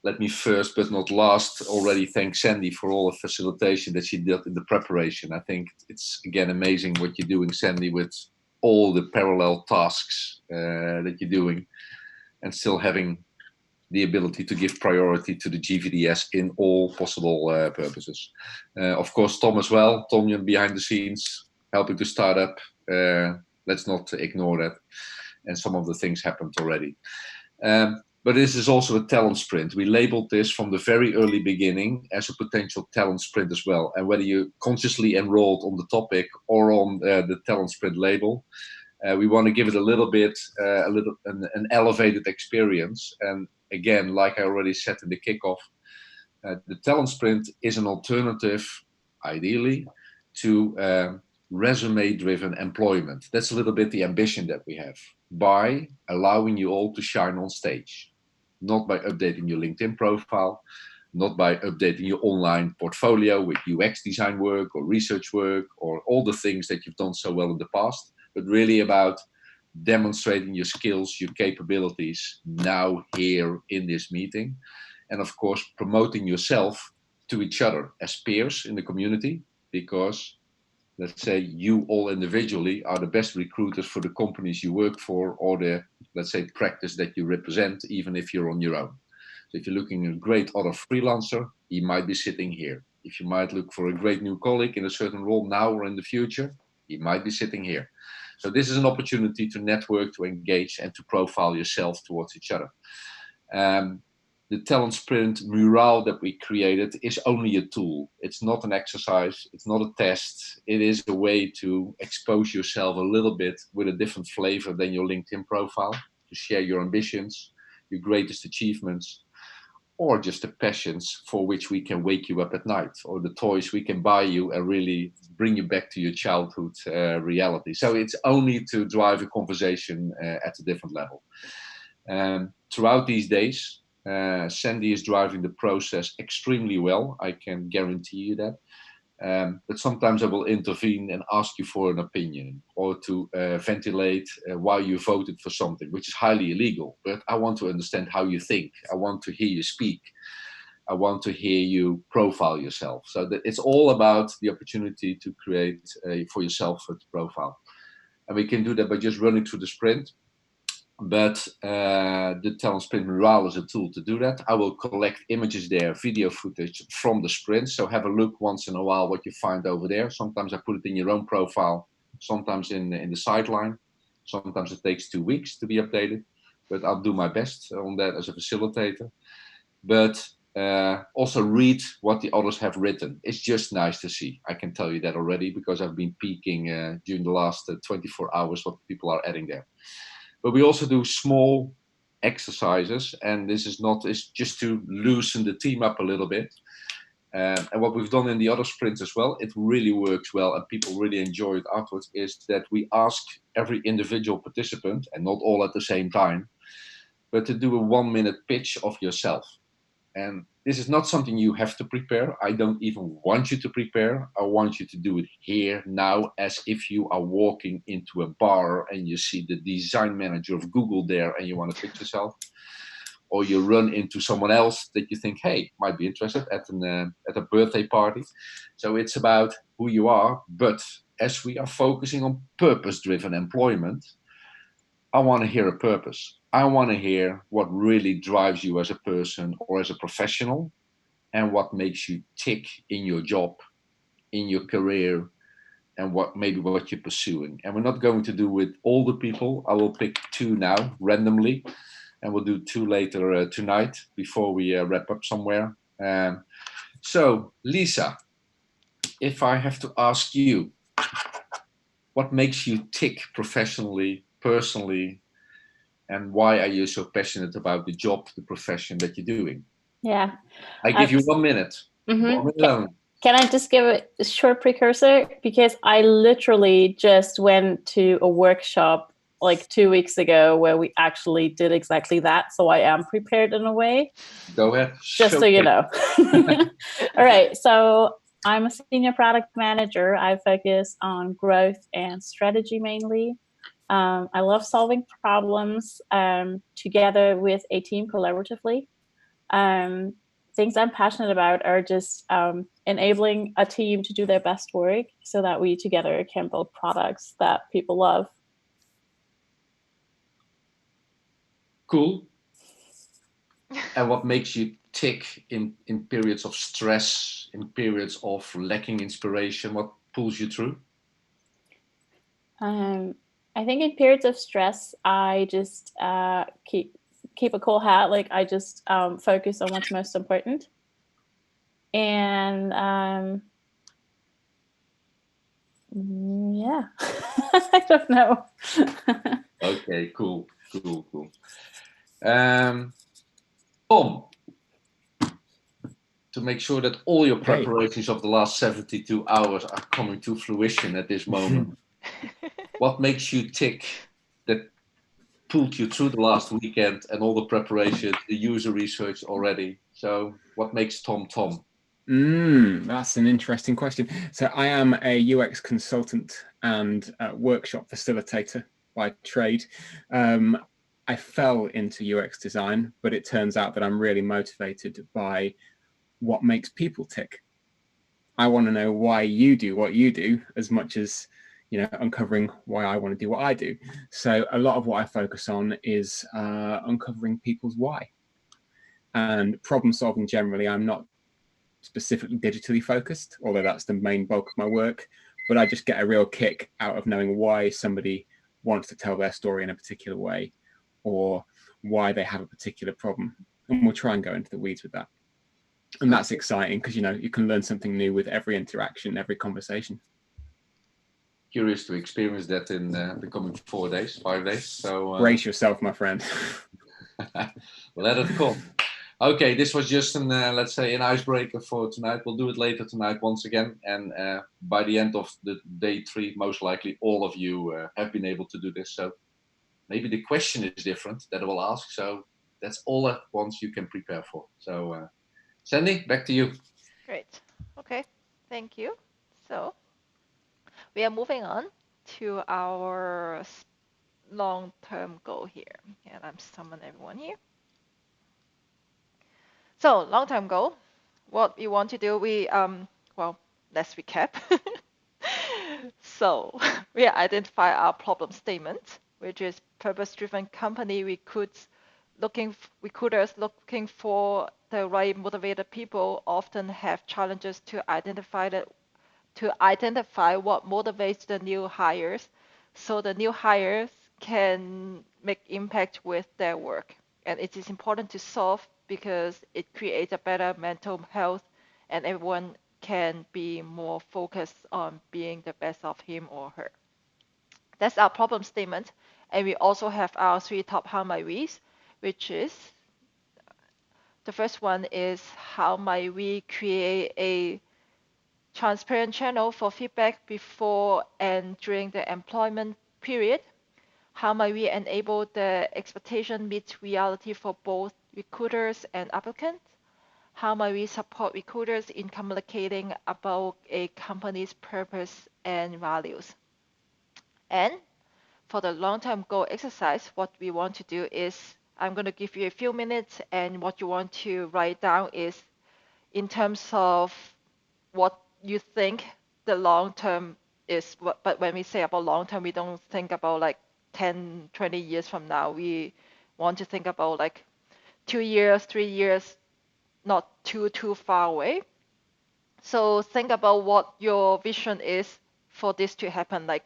let me first, but not last, already thank Sandy for all the facilitation that she did in the preparation. I think it's, again, amazing what you're doing, Sandy, with all the parallel tasks that you're doing and still having the ability to give priority to the GVDS in all possible purposes. Of course, Tom as well. Tom behind the scenes, helping to start up. Let's not ignore that. And some of the things happened already. But this is also a talent sprint. We labeled this from the very early beginning as a potential talent sprint as well. And whether you consciously enrolled on the topic or on the talent sprint label, we want to give it a little bit, an elevated experience. And again, like I already said in the kickoff, the talent sprint is an alternative, ideally, to resume-driven employment. That's a little bit the ambition that we have, by allowing you all to shine on stage, not by updating your LinkedIn profile, not by updating your online portfolio with UX design work or research work or all the things that you've done so well in the past, but really about demonstrating your skills, your capabilities now here in this meeting. And of course, promoting yourself to each other as peers in the community, because let's say you all individually are the best recruiters for the companies you work for or the, let's say, practice that you represent, even if you're on your own. So if you're looking at a great other freelancer, he might be sitting here. If you might look for a great new colleague in a certain role now or in the future, he might be sitting here. So this is an opportunity to network, to engage, and to profile yourself towards each other. The talent sprint mural that we created is only a tool. It's not an exercise. It's not a test. It is a way to expose yourself a little bit with a different flavor than your LinkedIn profile, to share your ambitions, your greatest achievements, or just the passions for which we can wake you up at night, or the toys we can buy you and really bring you back to your childhood reality. So it's only to drive a conversation at a different level. Throughout these days, Sandy is driving the process extremely well. I can guarantee you that. But sometimes I will intervene and ask you for an opinion or to ventilate why you voted for something, which is highly illegal. But I want to understand how you think. I want to hear you speak. I want to hear you profile yourself. So that it's all about the opportunity to create for yourself a profile. And we can do that by just running through the sprint. But the talent sprint mural is a tool to do that. I will collect images there, video footage from the sprint. So have a look once in a while what you find over there. Sometimes I put it in your own profile, sometimes in the sideline. Sometimes it takes 2 weeks to be updated, but I'll do my best on that as a facilitator. But also read what the others have written. It's just nice to see. I can tell you that already because I've been peeking during the last 24 hours what people are adding there. But we also do small exercises, and this is not, it's just to loosen the team up a little bit. And what we've done in the other sprints as well, it really works well and people really enjoy it afterwards, is that we ask every individual participant, and not all at the same time, but to do a 1-minute pitch of yourself. And this is not something you have to prepare. I don't even want you to prepare. I want you to do it here, now, as if you are walking into a bar and you see the design manager of Google there and you want to pitch yourself. Or you run into someone else that you think, hey, might be interested at a birthday party. So it's about who you are. But as we are focusing on purpose-driven employment, I want to hear a purpose. I want to hear what really drives you as a person or as a professional, and what makes you tick in your job, in your career, and what you're pursuing. And we're not going to do with all the people. I will pick 2 now randomly, and we'll do 2 later tonight before we wrap up somewhere. So Lisa, if I have to ask you, what makes you tick professionally, personally, and why are you so passionate about the job, the profession that you're doing? Yeah. I give you 1 minute. 1 minute only. Can I just give a short precursor? Because I literally just went to a workshop like 2 weeks ago where we actually did exactly that. So I am prepared in a way. Go ahead. Just so you know. All right. So I'm a senior product manager. I focus on growth and strategy mainly. I love solving problems together with a team collaboratively. Things I'm passionate about are just enabling a team to do their best work so that we together can build products that people love. Cool. And what makes you tick in periods of stress, in periods of lacking inspiration? What pulls you through? I think in periods of stress, I just keep a cool hat. Like I just focus on what's most important. And yeah, I don't know. Okay, cool. Tom, to make sure that all your preparations of the last 72 hours are coming to fruition at this moment, what makes you tick that pulled you through the last weekend and all the preparations, the user research already? So what makes Tom Tom? That's an interesting question. So I am a UX consultant and workshop facilitator by trade. I fell into UX design, but it turns out that I'm really motivated by what makes people tick. I want to know why you do what you do as much as, you know, uncovering why I want to do what I do. So a lot of what I focus on is uncovering people's why. And problem solving generally, I'm not specifically digitally focused, although that's the main bulk of my work, but I just get a real kick out of knowing why somebody wants to tell their story in a particular way or why they have a particular problem. And we'll try and go into the weeds with that. And that's exciting because, you know, you can learn something new with every interaction, every conversation. Curious to experience that in the coming 4 days, 5 days. So brace yourself, my friend. Let it come. Okay, this was just an, let's say, an icebreaker for tonight. We'll do it later tonight once again. And by the end of the day 3, most likely all of you have been able to do this. So maybe the question is different that I will ask. So that's all at once you can prepare for. So Sandy, back to you. Great. Okay, thank you. So we are moving on to our long-term goal here. And I'm summoning everyone here. So long-term goal, what we want to do, well, let's recap. So we identify our problem statement, which is purpose-driven company recruiters looking for the right motivated people often have challenges to identify what motivates the new hires, so the new hires can make impact with their work. And it is important to solve because it creates a better mental health and everyone can be more focused on being the best of him or her. That's our problem statement. And we also have our 3 top how might we's, which is the first one is how might we create a transparent channel for feedback before and during the employment period. How might we enable the expectation meets reality for both recruiters and applicants? How might we support recruiters in communicating about a company's purpose and values? And for the long-term goal exercise, what we want to do is I'm going to give you a few minutes, and what you want to write down is in terms of what you think the long term is. But when we say about long term, we don't think about like 10, 20 years from now. We want to think about like 2 years, 3 years, not too far away. So think about what your vision is for this to happen. Like,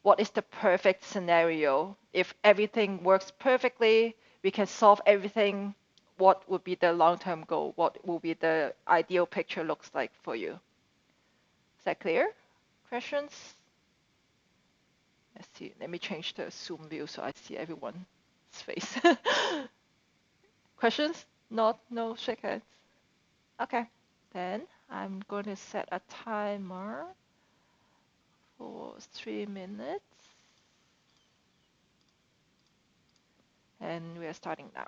what is the perfect scenario? If everything works perfectly, we can solve everything. What would be the long-term goal? What will be the ideal picture looks like for you? Is that clear? Questions? Let's see. Let me change the Zoom view so I see everyone's face. Questions? Not? No? Shake hands. Okay. Then I'm going to set a timer for 3 minutes. And we are starting now.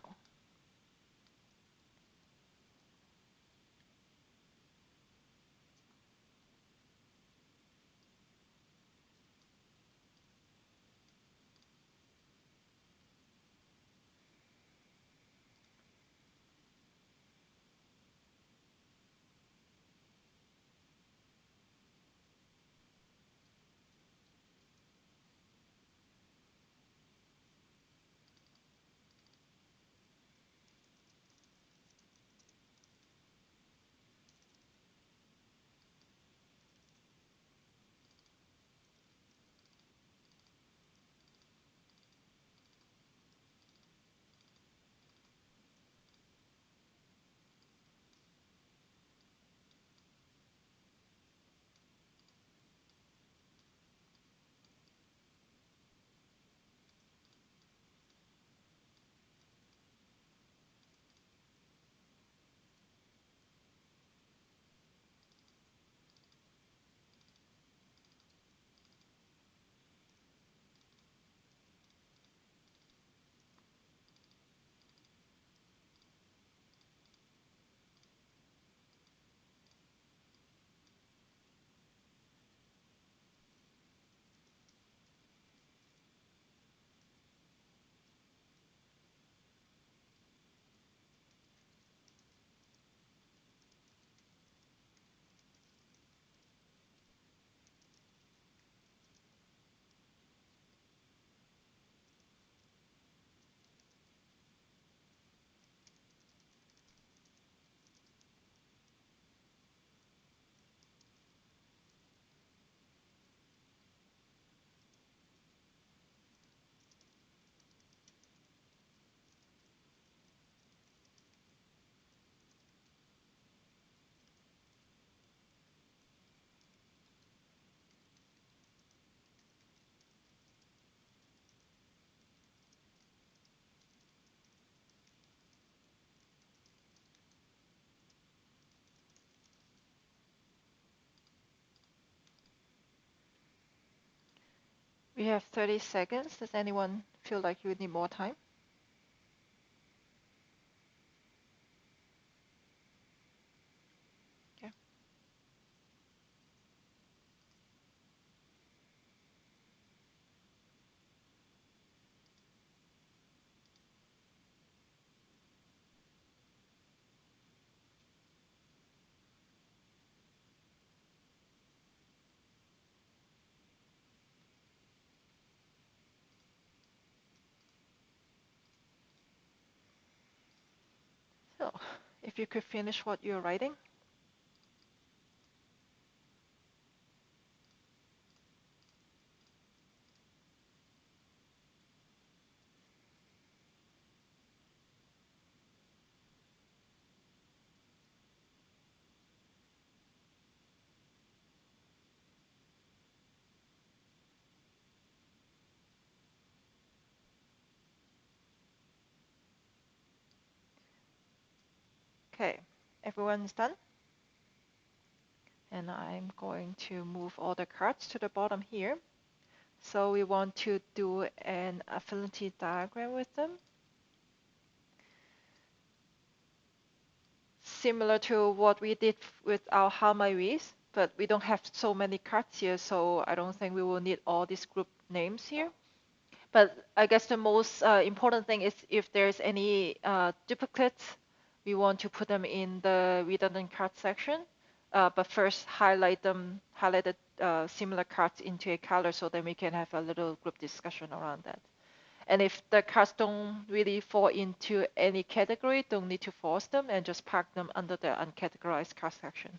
We have 30 seconds. Does anyone feel like you would need more time? Okay. So if you could finish what you're writing. Okay, everyone's done. And I'm going to move all the cards to the bottom here. So we want to do an affinity diagram with them. Similar to what we did with our How My Wees, but we don't have so many cards here, so I don't think we will need all these group names here. But I guess the most important thing is if there's any duplicates, we want to put them in the redundant card section. But first highlight the similar cards into a color so then we can have a little group discussion around that. And if the cards don't really fall into any category, don't need to force them and just park them under the uncategorized card section.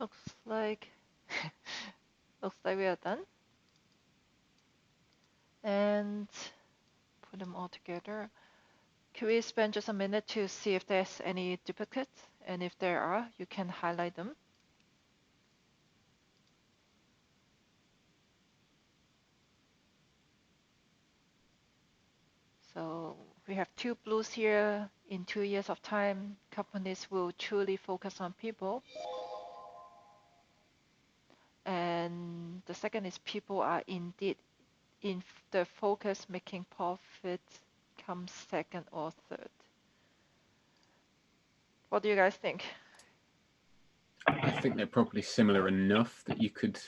Looks like we are done. And put them all together. Can we spend just a minute to see if there's any duplicates? And if there are, you can highlight them. So we have 2 blues here. In 2 years of time, companies will truly focus on people. And the second is people are indeed in the focus, making profits comes second or third. What do you guys think? I think they're probably similar enough that you could.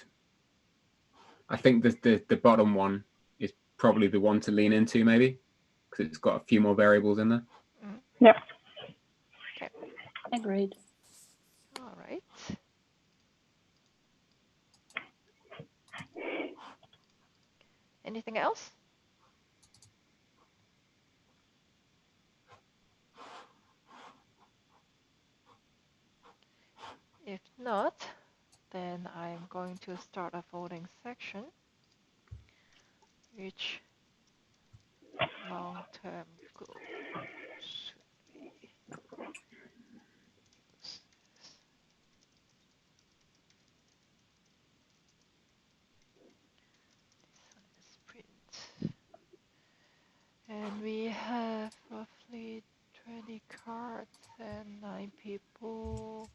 I think the bottom one is probably the one to lean into, maybe, because it's got a few more variables in there. Yeah. Okay. Agreed. All right. Anything else? If not, then I'm going to start a voting section. Which long-term goal should we DesignSprint? And we have roughly 20 cards and 9 people.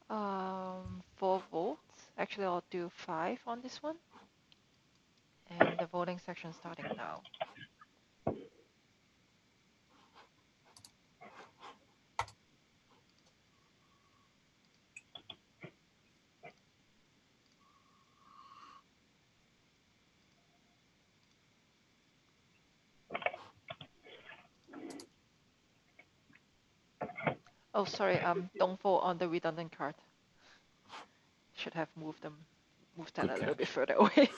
4 votes. Actually, I'll do 5 on this one. And the voting section starting now. Oh, sorry. Don't vote on the redundant card. should have moved that Good a little catch. bit further away.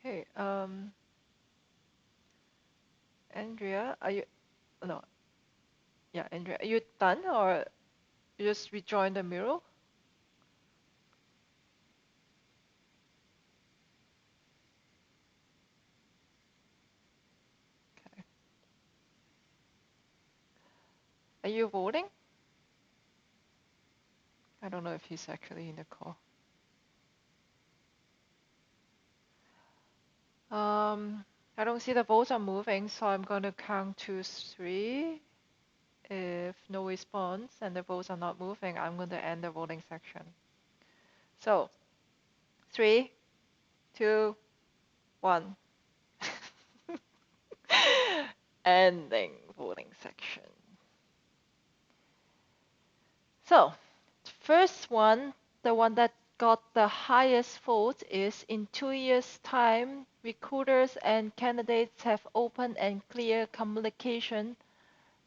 Okay, Andrea, are you, no, yeah, Andrea, are you done or you just rejoin the mural? Okay. Are you voting? I don't know if he's actually in the call. I don't see the votes are moving, so I'm going to count to 3. If no response and the votes are not moving, I'm going to end the voting section. So 3, 2, 1. Ending voting section. So first one, the one that got the highest vote is in 2 years' time, recruiters and candidates have open and clear communication,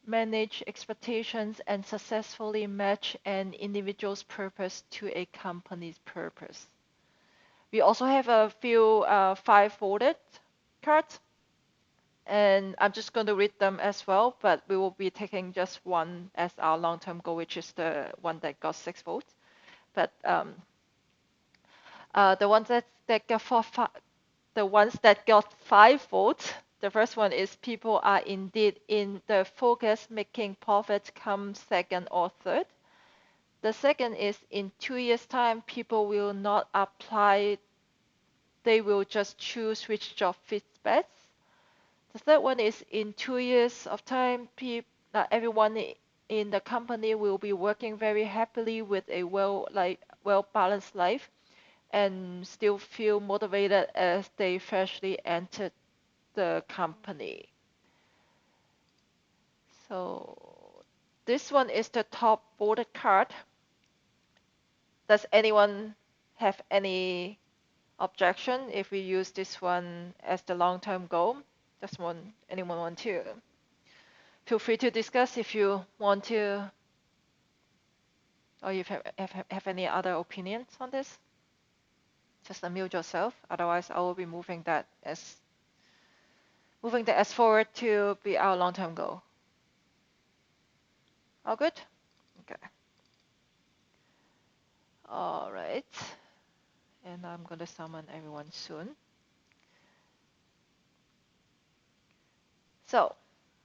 manage expectations, and successfully match an individual's purpose to a company's purpose. We also have a few 5 voted cards, and I'm just going to read them as well, but we will be taking just one as our long-term goal, which is the one that got 6 votes. But the ones that got the ones that got 5 votes, the first one is people are indeed in the focus, making profits come second or third. The second is in 2 years' time, people will not apply, they will just choose which job fits best. The third one is in 2 years of time, everyone in the company will be working very happily with a well-balanced life and still feel motivated as they freshly entered the company. So this one is the top voted card. Does anyone have any objection if we use this one as the long-term goal? Anyone want to? Feel free to discuss if you want to, or if you have any other opinions on this. Just unmute yourself. Otherwise, I will be moving that as forward to be our long-term goal. All good? Okay. All right. And I'm going to summon everyone soon. So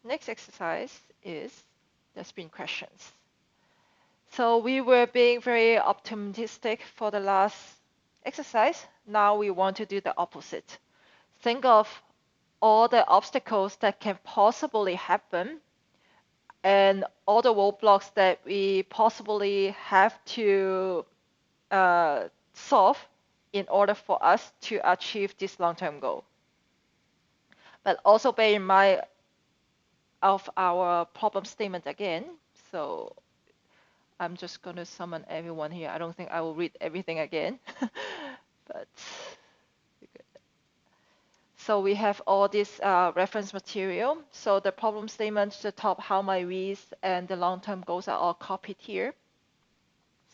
next exercise is the sprint questions. So we were being very optimistic for the last exercise. Now we want to do the opposite. Think of all the obstacles that can possibly happen and all the roadblocks that we possibly have to solve in order for us to achieve this long-term goal. But also bear in mind of our problem statement again. So I'm just going to summon everyone here. I don't think I will read everything again, but so we have all this reference material. So the problem statement, the top, how my V's, and the long-term goals are all copied here.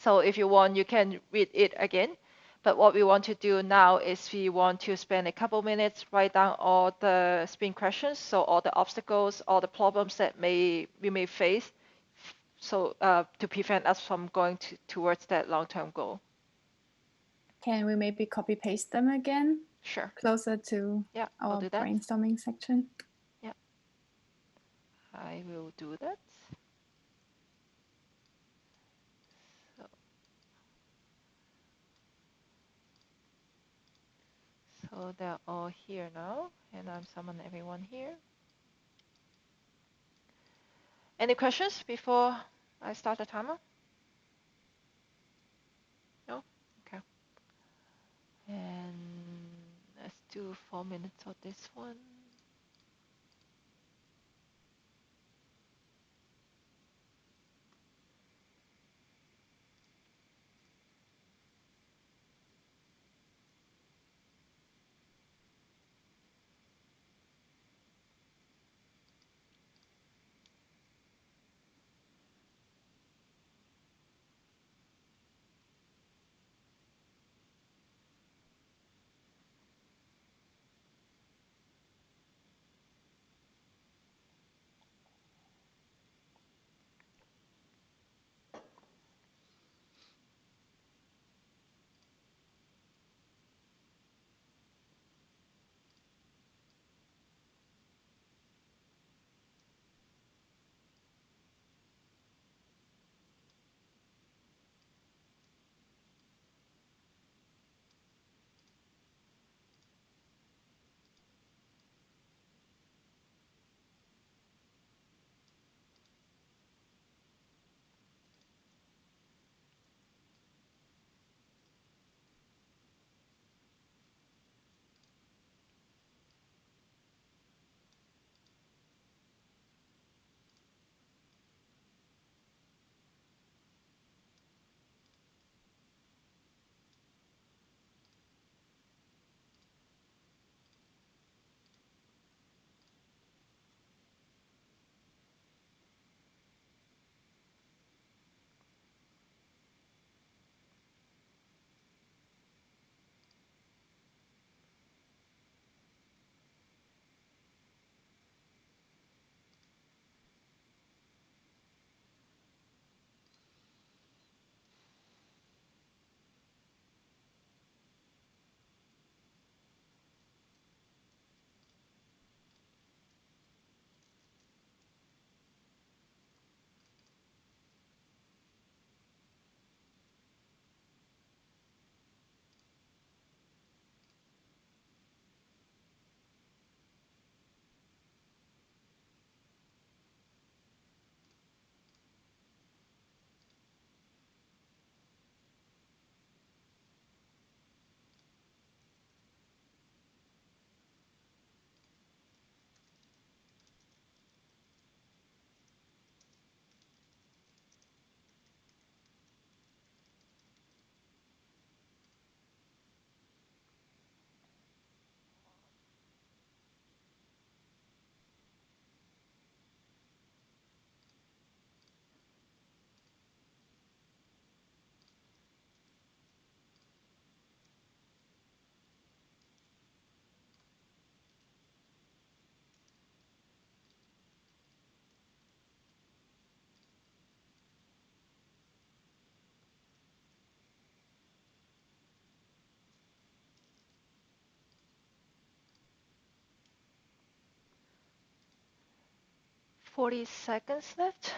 So if you want, you can read it again. But what we want to do now is we want to spend a couple minutes, write down all the sprint questions, so all the obstacles, all the problems that we may face, so to prevent us from going towards that long-term goal. Can we maybe copy paste them again? Sure. Closer to our brainstorming section. Yeah, I will do that. So they're all here now, and I'm summoning everyone here. Any questions before I start the timer? No? Okay. And let's do 4 minutes of this one. "40 seconds left."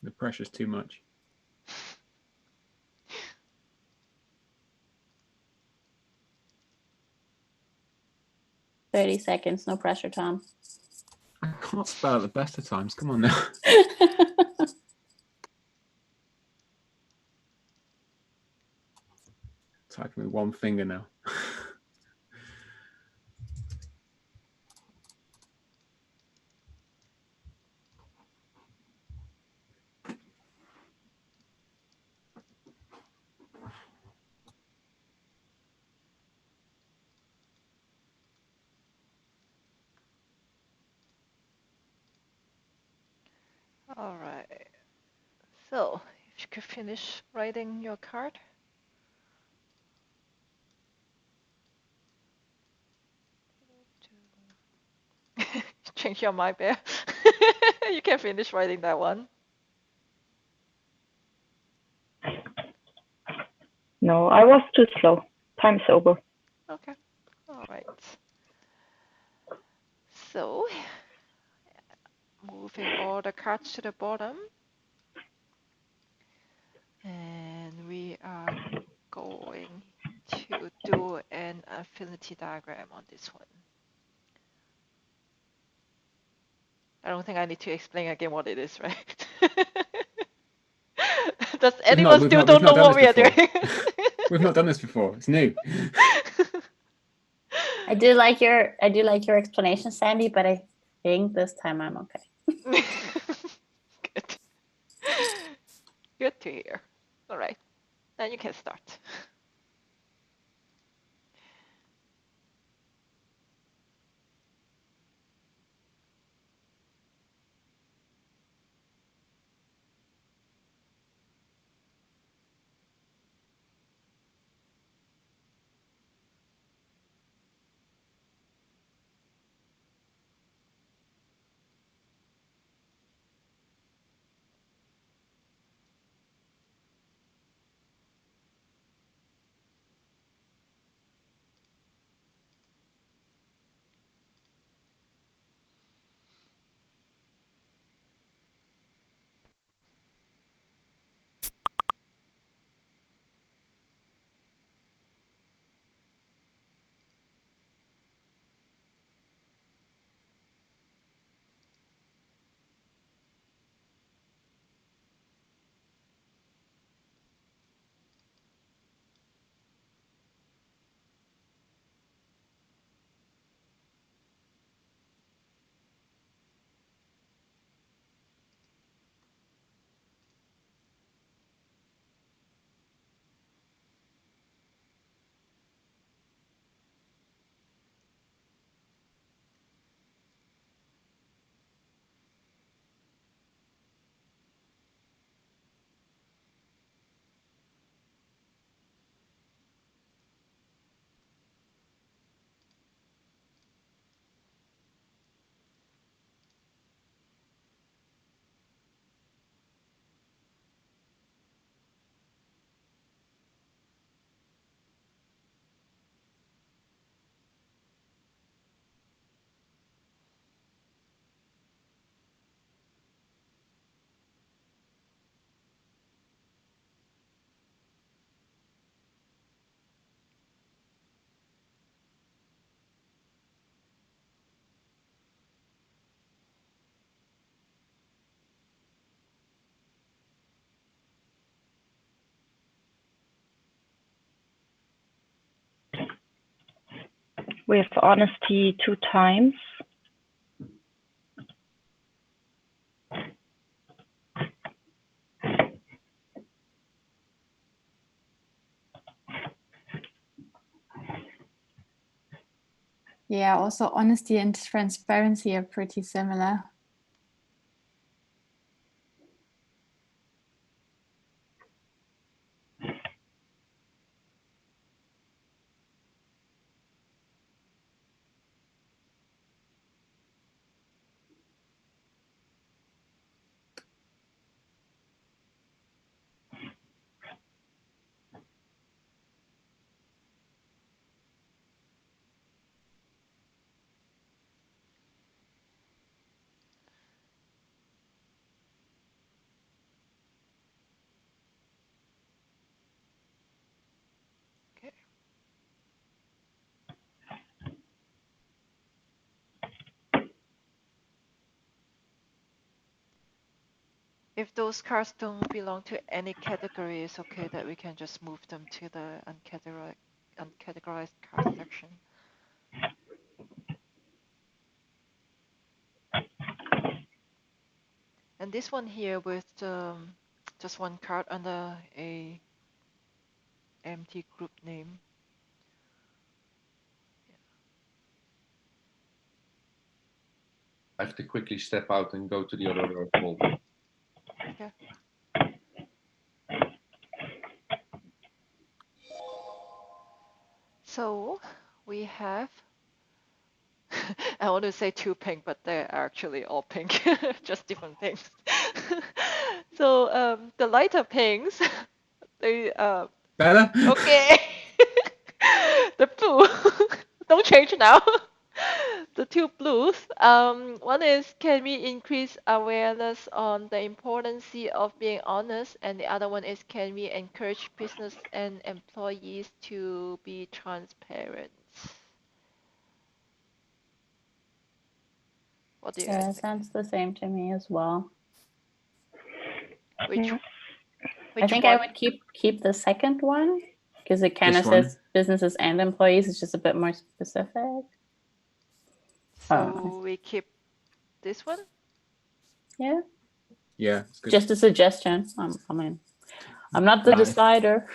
The pressure's too much. "30 seconds, no pressure, Tom." I can't spell at the best of times. Come on now. Typing with one finger now. All right. So if you could finish writing your card. Change your mind, Bear. You can finish writing that one. No, I was too slow. Time's over. Okay. All right. So moving all the cards to the bottom. And we are going to do an affinity diagram on this one. I don't think I need to explain again what it is, right? Does anyone still don't know what we are doing? We've not done this before. It's new. I do like your explanation, Sandy, but I think this time I'm okay. Good. Good to hear. All right. Then you can start. We have honesty 2 times. Yeah, also honesty and transparency are pretty similar. Okay. If those cards don't belong to any category, it's okay that we can just move them to the uncategorized card section. And this one here with just one card under a empty group name. I have to quickly step out and go to the other folder. Okay. So we have, I want to say two pink, but they're actually all pink, just different pinks. So the lighter pinks, they Better? okay. The blue, don't change now. The two blues. One is, can we increase awareness on the importance of being honest? And the other one is, can we encourage business and employees to be transparent? What do you guys Yeah, think? sounds the same to me as well. Which I think one? I would keep the second one because it kind This of one? says businesses and employees. It's just a bit more specific. So we keep this one? Yeah. Yeah, it's good. Just a suggestion. I mean, I'm not the Nice. decider.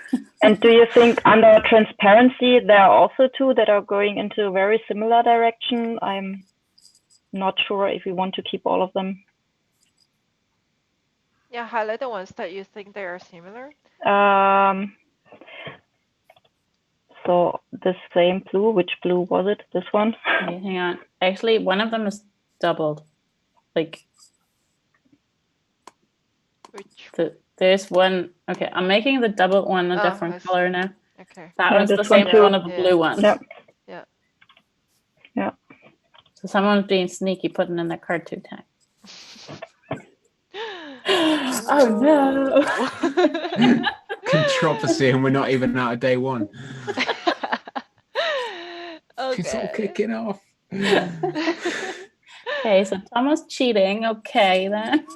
And do you think under transparency, there are also two that are going into a very similar direction? I'm not sure if we want to keep all of them. Yeah, highlight the ones that you think they are similar. So the same blue, which blue was it? This one? Okay, hang on. Actually, one of them is doubled. Like, Which? There's one. Okay, I'm making the double one a different color now. Okay. That Yeah, one's the this one same as too. one of the blue ones. Yeah. Yeah. Yeah. So someone's being sneaky, putting in their card too tag. Oh no! Controversy, and we're not even out of day one. Okay. It's all kicking off. Okay, so Thomas cheating. Okay, then.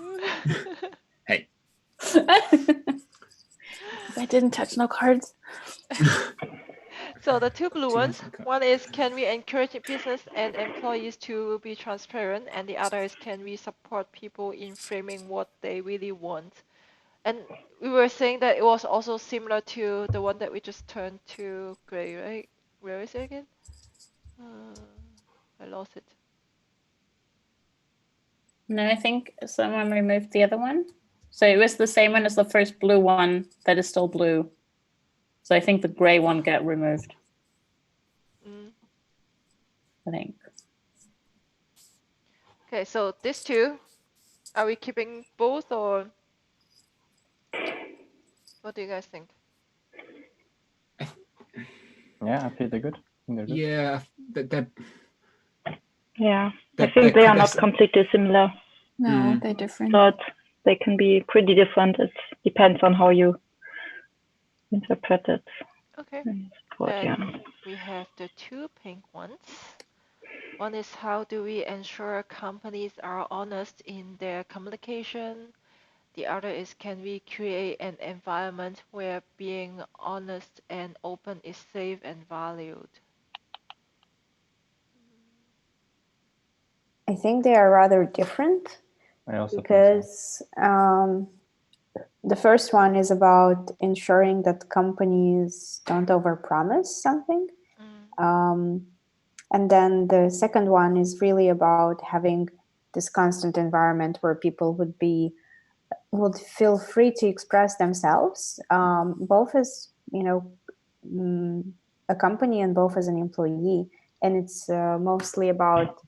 Hey. I didn't touch no cards. So the two blue ones, one is, can we encourage business and employees to be transparent? And the other is, can we support people in framing what they really want? And we were saying that it was also similar to the one that we just turned to gray, right? Where is it again? I lost it. No, I think someone removed the other one. So it was the same one as the first blue one that is still blue. So I think the gray one got removed. I think. Okay, so these two, are we keeping both, or what do you guys think? Yeah, I feel they're good. Yeah, Yeah, I think they are not completely similar. No, they're different. But they can be pretty different. It depends on how you interpret it. Okay. Then we have the two pink ones. One is, how do we ensure companies are honest in their communication? The other is, can we create an environment where being honest and open is safe and valued? I think they are rather different. I also because the first one is about ensuring that companies don't overpromise something. And then the second one is really about having this constant environment where people would feel free to express themselves, both as, a company and both as an employee. And it's mostly about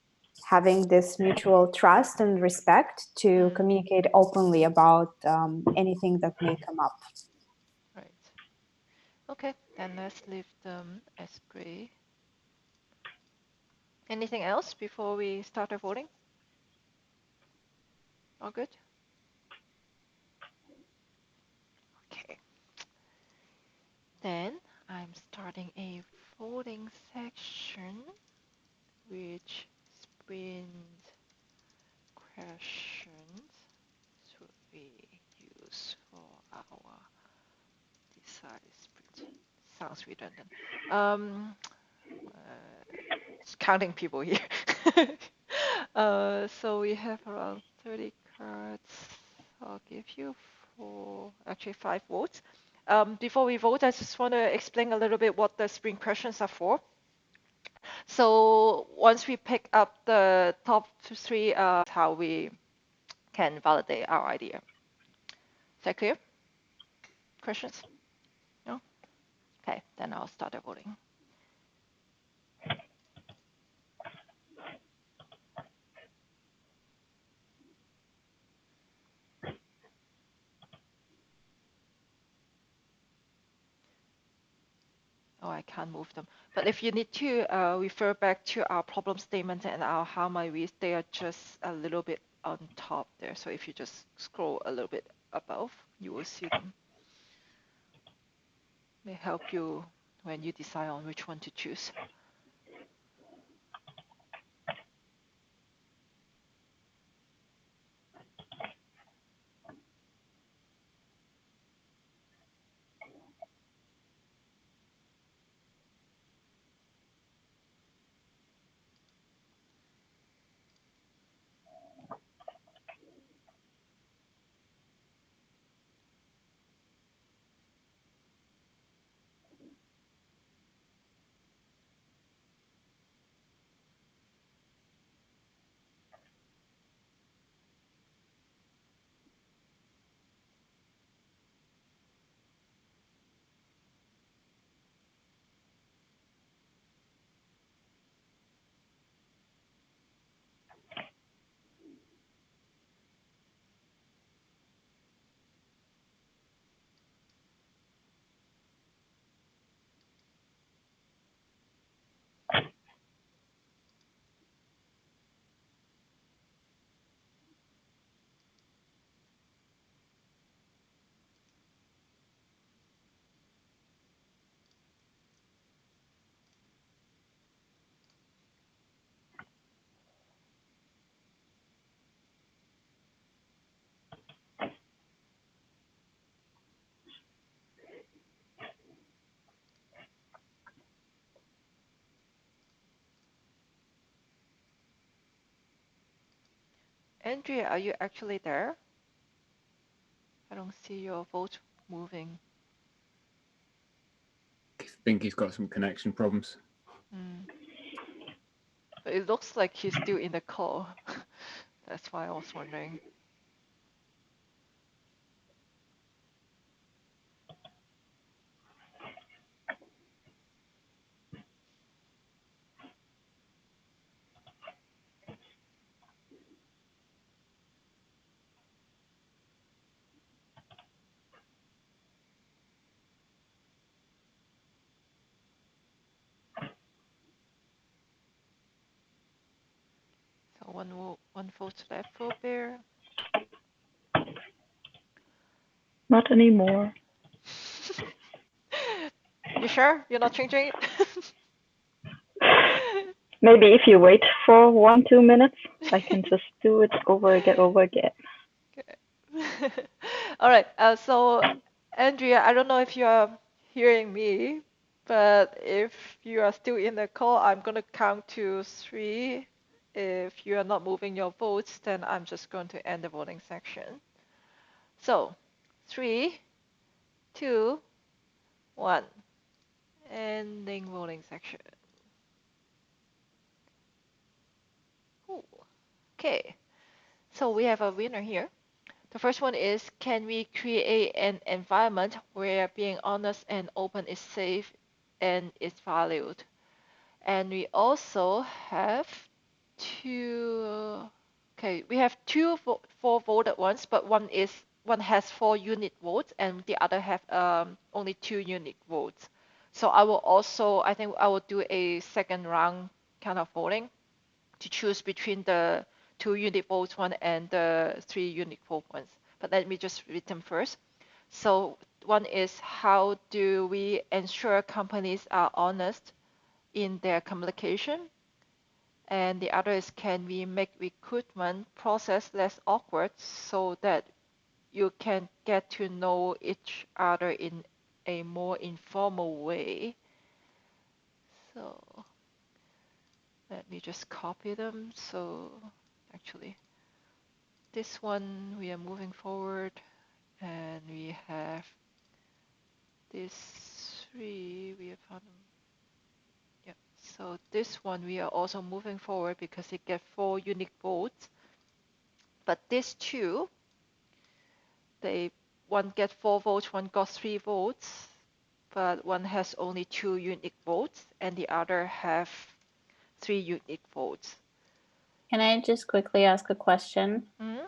having this mutual trust and respect to communicate openly about anything that may come up. Right. Okay, then let's leave them as gray. Anything else before we start our voting? All good? Okay. Then I'm starting a voting section, which sprint questions should we use for our DesignSprint? Sounds redundant. Just counting people here. So we have around 30 cards. I'll give you actually 5 votes. Before we vote, I just want to explain a little bit what the sprint questions are for. So once we pick up the top 3, how we can validate our idea. that clear? Questions? No? Okay, then I'll start the voting. Oh, I can't move them. But if you need to refer back to our problem statement and our how might we, they are just a little bit on top there. So if you just scroll a little bit above, you will see them. May help you when you decide on which one to choose. Andrea, are you actually there? I don't see your vote moving. I think he's got some connection problems. But it looks like he's still in the call. That's why I was wondering. So one vote left for Bear. Not anymore. You sure you're not changing it? Maybe if you wait for 1-2 minutes, I can just do it over again. Okay. All right. So Andrea, I don't know if you are hearing me, but if you are still in the call, I'm gonna count to 3. If you are not moving your votes, then I'm just going to end the voting section. So 3, 2, 1. Ending voting section. Ooh. Okay. So we have a winner here. The first one is, can we create an environment where being honest and open is safe and is valued? And we also have we have 4 voted ones, but one has 4 unique votes and the other have only 2 unique votes. So I think I will do a second round kind of voting to choose between the 2 unique votes one and the 3 unique vote ones. But let me just read them first. So one is, how do we ensure companies are honest in their communication? And the other is, can we make recruitment process less awkward so that you can get to know each other in a more informal way? So let me just copy them. So actually, this one we are moving forward, and we have this 3 we have found them. Yeah. So this one we are also moving forward because it gets 4 unique votes. But these 2, one get 4 votes, one got 3 votes, but one has only 2 unique votes, and the other have 3 unique votes. Can I just quickly ask a question? Mm-hmm.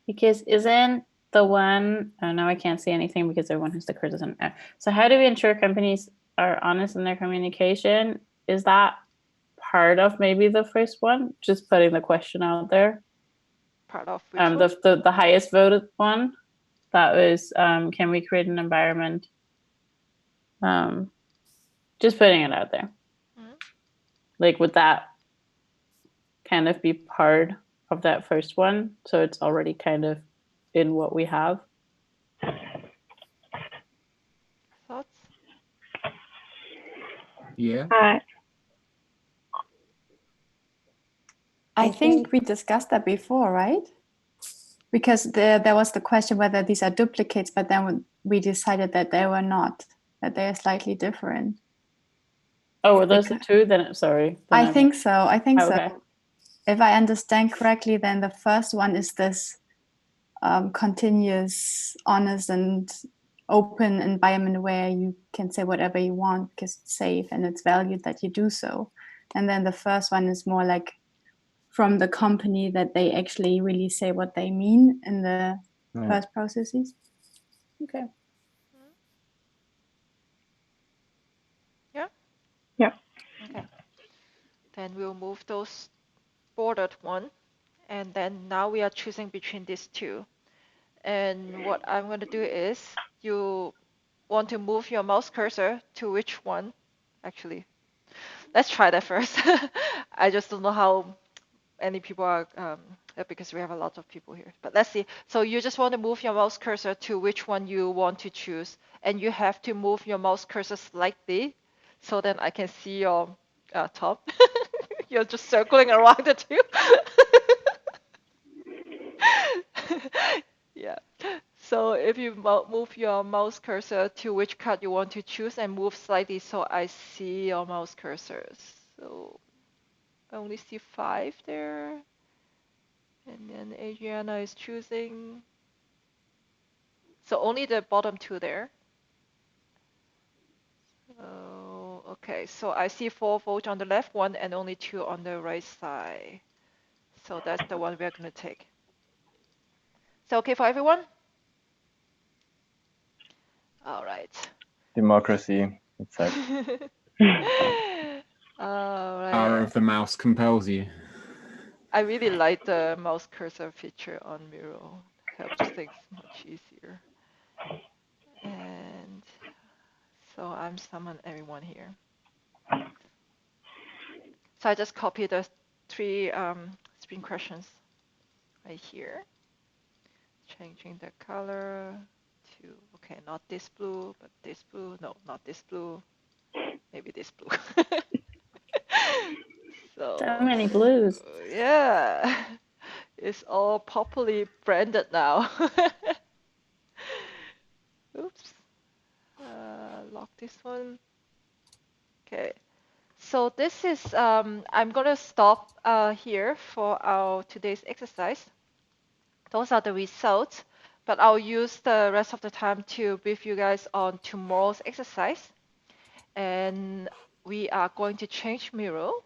Because isn't the one, oh, now I can't see anything because everyone has the cursors on. So how do we ensure companies are honest in their communication? Is that part of maybe the first one? Just putting the question out there. Part of which one? The highest voted one. That was, can we create an environment? Just putting it out there. Mm-hmm. Like, would that kind of be part of that first one? So it's already kind of in what we have. Thoughts? Yeah. I think we discussed that before, right? Because there was the question whether these are duplicates, but then we decided that they were not, that they are slightly different. Oh, were those the two? Then sorry. Then I think so. I think so. Okay. If I understand correctly, then the first one is this continuous, honest, and open environment where you can say whatever you want because it's safe and it's valued that you do so. And then the first one is more like from the company that they actually really say what they mean in the first processes. Okay. Yeah? Yeah. Okay. Then we'll move those bordered one. And then now we are choosing between these two. And what I'm going to do is you want to move your mouse cursor to which one? Actually, let's try that first. I just don't know how many people are, because we have a lot of people here. But let's see. So you just want to move your mouse cursor to which one you want to choose. And you have to move your mouse cursor slightly so then I can see your top. You're just circling around the two. Yeah. So if you move your mouse cursor to which card you want to choose and move slightly so I see your mouse cursors. So I only see 5 there. And then Adriana is choosing. So only the bottom 2 there. Oh, okay. So I see 4 votes on the left one and only 2 on the right side. So that's the one we're going to take. Is that okay for everyone? All right. Democracy. It's like All right. Power of the mouse compels you. I really like the mouse cursor feature on Miro. Helps things much easier. And so I'm summon everyone here. So I just copy the 3 screen questions right here. Changing the color to, okay, not this blue, but this blue. No, not this blue. Maybe this blue. So many blues. Yeah, it's all properly branded now. Oops. Lock this one. Okay. So this is, I'm going to stop here for our today's exercise. Those are the results, but I'll use the rest of the time to brief you guys on tomorrow's exercise. And we are going to change Miro.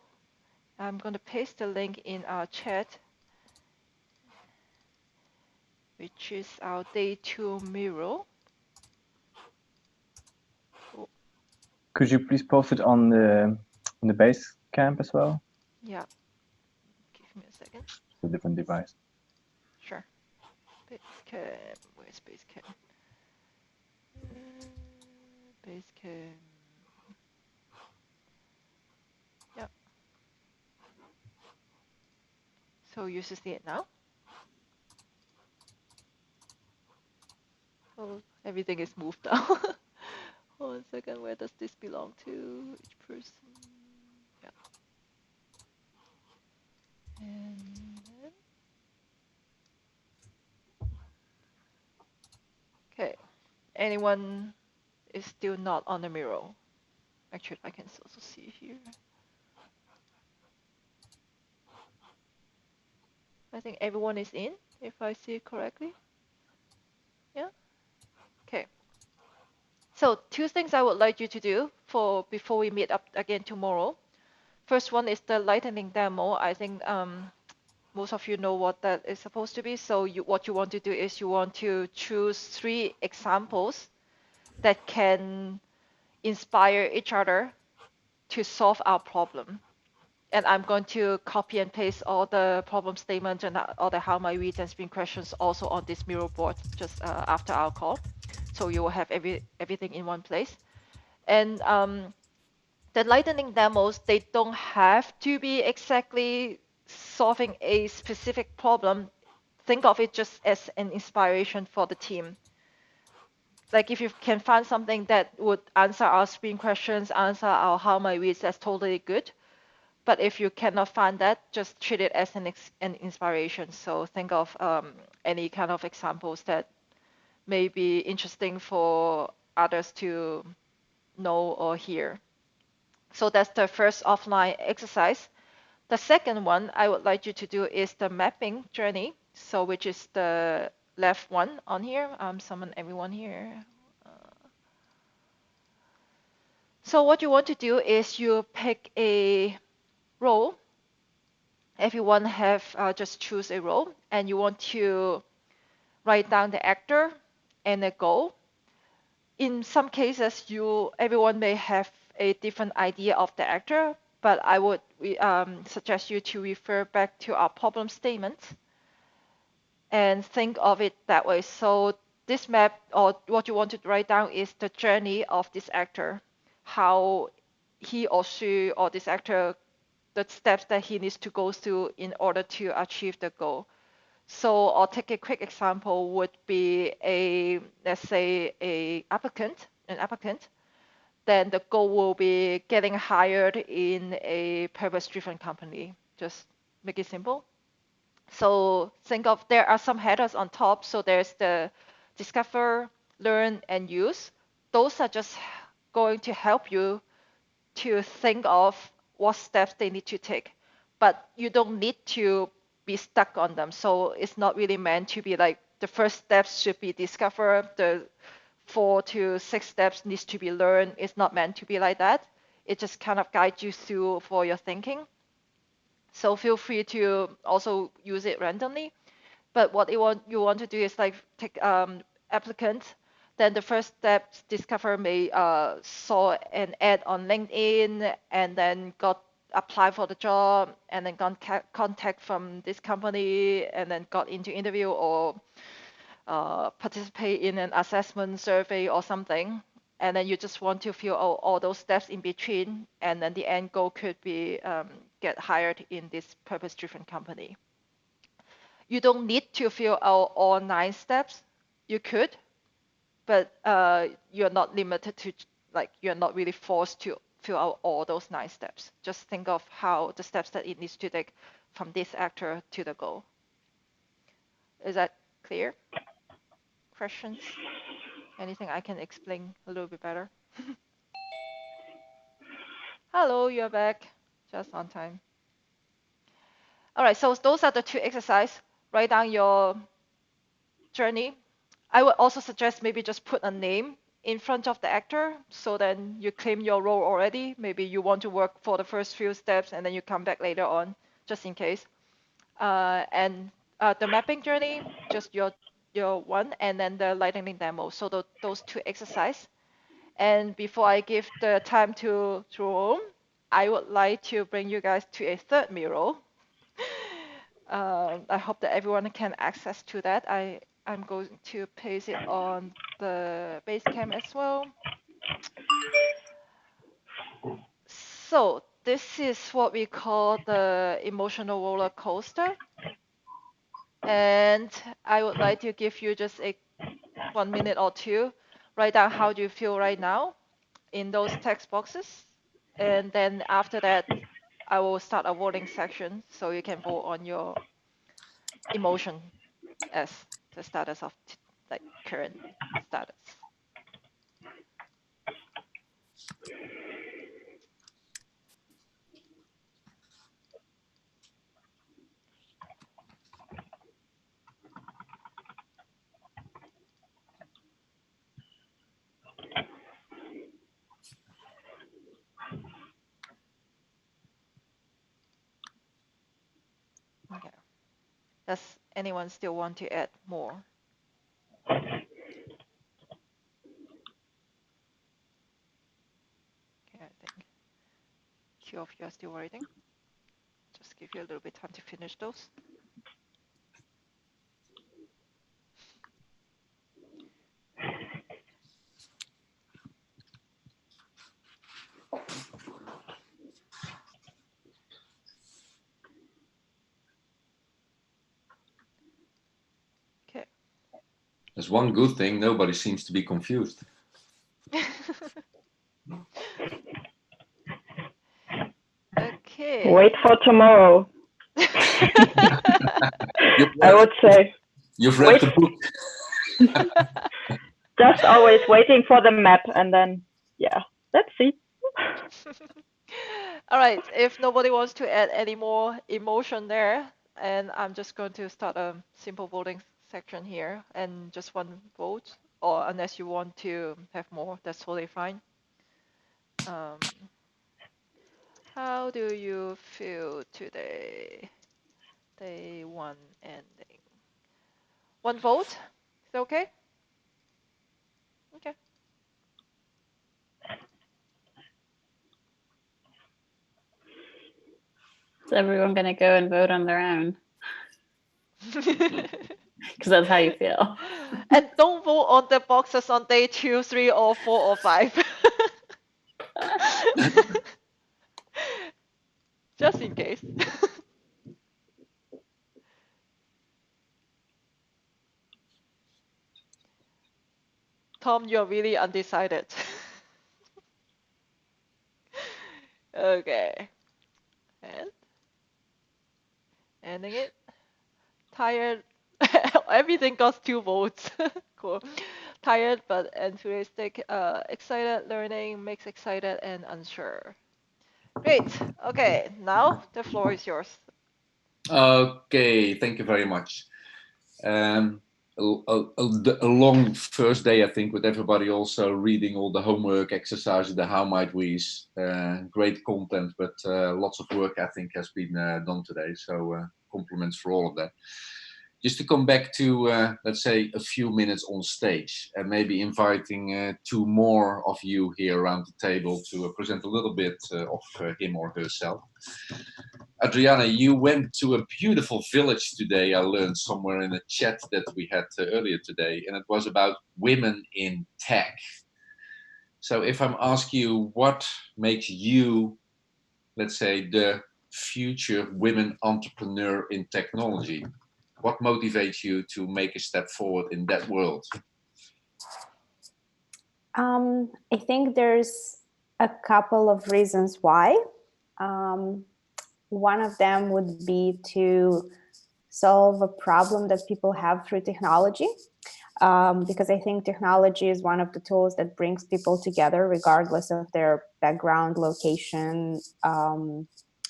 I'm going to paste the link in our chat, which is our day 2 Miro. Could you please post it on the base camp as well? Yeah. Give me a second. It's a different device. Sure. Basecamp. Where's Basecamp? Basecamp. Yeah. So you should see it now. Oh, everything is moved now. Hold on a second. Where does this belong to? Each person. Yeah. And then. Okay. Anyone is still not on the Miro? Actually, I can also see here. I think everyone is in, if I see it correctly. Yeah. So 2 things I would like you to do before we meet up again tomorrow. First one is the lightning demo. I think most of you know what that is supposed to be. So what you want to do is you want to choose 3 examples that can inspire each other to solve our problem. And I'm going to copy and paste all the problem statements and all the how my reads and sprint questions also on this Miro board just after our call. So you will have everything in one place. And the lightning demos, they don't have to be exactly solving a specific problem. Think of it just as an inspiration for the team. Like if you can find something that would answer our sprint questions, answer our how my reads, that's totally good. But if you cannot find that, just treat it as an inspiration. So think of any kind of examples that may be interesting for others to know or hear. So that's the first offline exercise. The second one I would like you to do is the mapping journey. So which is the left one on here. Summon everyone here. So what you want to do is you pick a role. Everyone have just choose a role, and you want to write down the actor and a goal. In some cases, everyone may have a different idea of the actor, but I would suggest you to refer back to our problem statement and think of it that way. So this map, or what you want to write down, is the journey of this actor, how he or she or this actor, the steps that he needs to go through in order to achieve the goal. So I'll take a quick example would be let's say an applicant. Then the goal will be getting hired in a purpose-driven company. Just make it simple. So think of, there are some headers on top. So there's the discover, learn, and use. Those are just going to help you to think of what steps they need to take. But you don't need to be stuck on them. So it's not really meant to be like the first steps should be discover, the 4 to 6 steps needs to be learned. It's not meant to be like that. It just kind of guides you through for your thinking. So feel free to also use it randomly. But what you want to do is like take applicant. Then the first step, discover may saw an ad on LinkedIn and then got apply for the job and then got contact from this company and then got into interview or participate in an assessment survey or something. And then you just want to fill out all those steps in between. And then the end goal could be get hired in this purpose-driven company. You don't need to fill out all 9 steps. You could, but you're not limited to, like, you're not really forced to fill out all those 9 steps. Just think of how the steps that it needs to take from this actor to the goal. Is that clear? Questions? Anything I can explain a little bit better? Hello, you're back. Just on time. All right, so those are the 2 exercises. Write down your journey. I would also suggest maybe just put a name in front of the actor, so then you claim your role already. Maybe you want to work for the first few steps and then you come back later on, just in case. And the mapping journey, just your one, and then the lightning demo. So those 2 exercises. And before I give the time to Jerome, I would like to bring you guys to a third Miro. I hope that everyone can access to that. I'm going to paste it on the Basecamp as well. So this is what we call the emotional roller coaster. And I would like to give you just 1 minute or 2. Write down how do you feel right now in those text boxes. And then after that, I will start a voting section so you can vote on your emotion as the status of like current status. Does anyone still want to add more? Okay, I think few of you are still writing. Just give you a little bit time to finish those. Okay. There's one good thing, nobody seems to be confused. Okay. Wait for tomorrow. I would say. You've read the book. Just always waiting for the map, and then, yeah, let's see. All right, if nobody wants to add any more emotion there, and I'm just going to start a simple voting section here, and just one vote, or unless you want to have more, that's totally fine. How do you feel today? Day 1 ending. One vote? Is that okay? Okay. Is everyone going to go and vote on their own? Because that's how you feel. And don't vote on the boxes on day 2, 3, or 4, or 5. Just in case. Tom, you're really undecided. Okay. And ending it. Tired. Everything got 2 votes. Cool. Tired but enthusiastic. Excited, learning, mixed excited and unsure. Great. Okay. Now the floor is yours. Okay, thank you very much. A long first day, I think, with everybody also reading all the homework exercises, the how might we's, great content, but lots of work, I think, has been done today. So compliments for all of that. Just to come back to, let's say, a few minutes on stage, and maybe inviting 2 more of you here around the table to present a little bit of him or herself. Adriana, you went to a beautiful village today, I learned somewhere in a chat that we had earlier today, and it was about women in tech. So if I'm asking you, what makes you, let's say, the future women entrepreneur in technology? What motivates you to make a step forward in that world? I think there's a couple of reasons why. One of them would be to solve a problem that people have through technology, because I think technology is one of the tools that brings people together regardless of their background, location,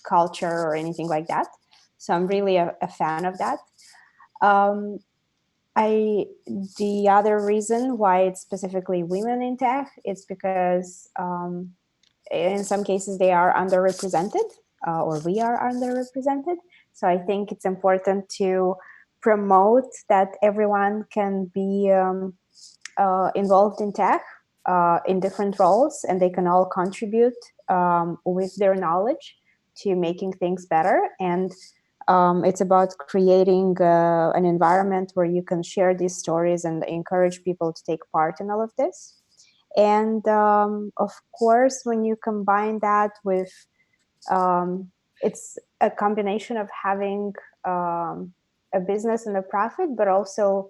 culture, or anything like that. So I'm really a fan of that. The other reason why it's specifically women in tech is because in some cases they are underrepresented, or we are underrepresented. So I think it's important to promote that everyone can be involved in tech in different roles, and they can all contribute with their knowledge to making things better. And it's about creating an environment where you can share these stories and encourage people to take part in all of this. And of course, when you combine that with, it's a combination of having a business and a profit, but also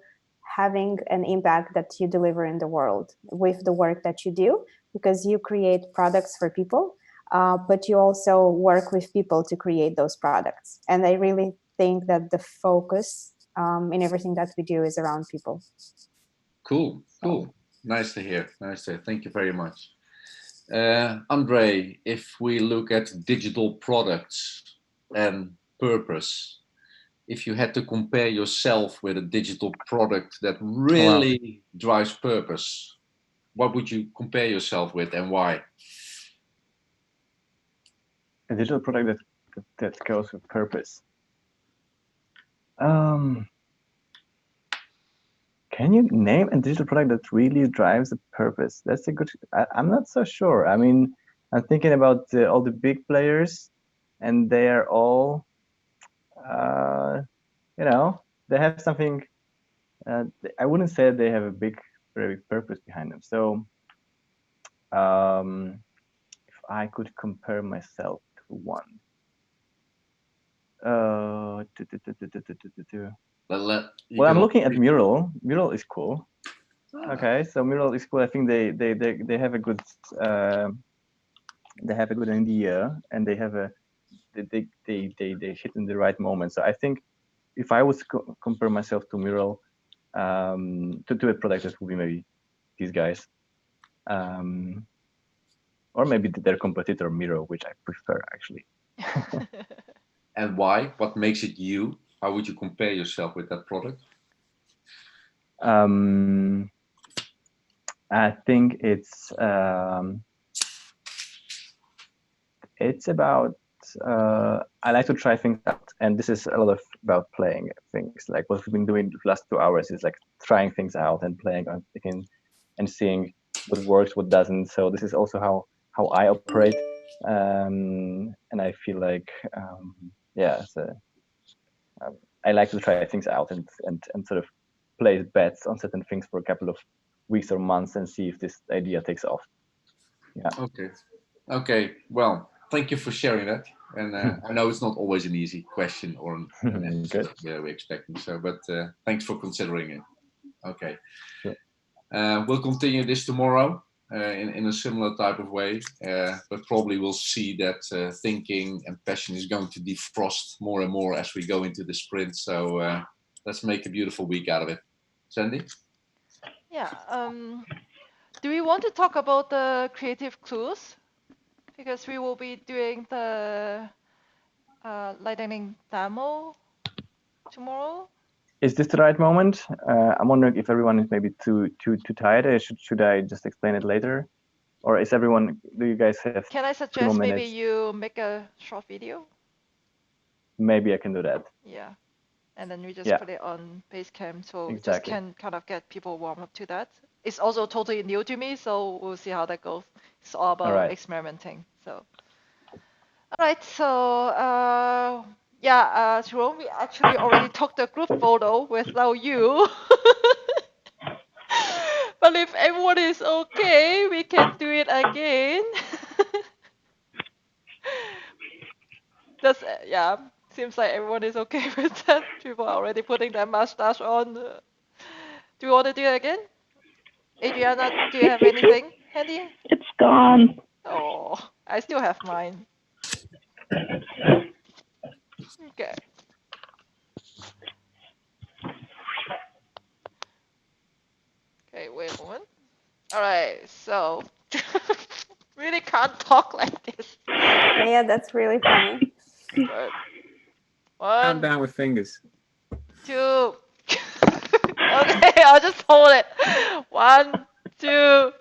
having an impact that you deliver in the world with the work that you do, because you create products for people. But you also work with people to create those products. And I really think that the focus in everything that we do is around people. Cool, cool. Nice to hear. Nice to hear. Thank you very much. Andre, if we look at digital products and purpose, if you had to compare yourself with a digital product that really drives purpose, what would you compare yourself with and why? A digital product that goes with purpose. I Can you name a digital product that really drives the purpose? That's a good. I'm not so sure. I mean, I'm thinking about all the big players, and they are all, you know, they have something. I wouldn't say they have a very big purpose behind them. So, if I could compare myself to one. Well, I'm looking at Mural. Mural is cool. Okay, so Mural is cool. I think they have a good idea, and they have they hit in the right moment. So I think if I was compare myself to Mural, to a product, that would be maybe these guys, or maybe their competitor Miro, which I prefer actually. And why? What makes it you? How would you compare yourself with that product? I think it's about I like to try things out, and this is a lot of about playing things. Like what we've been doing the last 2 hours is like trying things out and playing on thinking and seeing what works, what doesn't. So this is also how I operate, and I feel like yeah, so I like to try things out and sort of place bets on certain things for a couple of weeks or months and see if this idea takes off. Yeah. Okay. Well, thank you for sharing that. And I know it's not always an easy question or an answer we're expecting. So, but thanks for considering it. Okay. Sure. We'll continue this tomorrow in a similar type of way, but probably we'll see that thinking and passion is going to defrost more and more as we go into the sprint. So let's make a beautiful week out of it. Sandy? Yeah. Do we want to talk about the creative clues? Because we will be doing the lightning demo tomorrow. Is this the right moment? I'm wondering if everyone is maybe too tired. Should I just explain it later, or is everyone? Do you guys have? Can I suggest maybe you make a short video? Maybe I can do that. Yeah, and then we just put it on Basecamp, so just can kind of get people warm up to that. It's also totally new to me, so we'll see how that goes. It's all about experimenting. So, all right. So, yeah, Jerome, we actually already took the group photo without you. But if everyone is okay, we can do it again. That's, yeah, seems like everyone is okay with that. People are already putting their mustache on. Do you want to do it again? Adriana, do you have anything handy? It's gone. Oh, I still have mine. Okay. Okay, wait a moment. All right, so really can't talk like this. Yeah, that's really funny. But one. Count down with fingers. 2. Okay, I'll just hold it. 1, 2,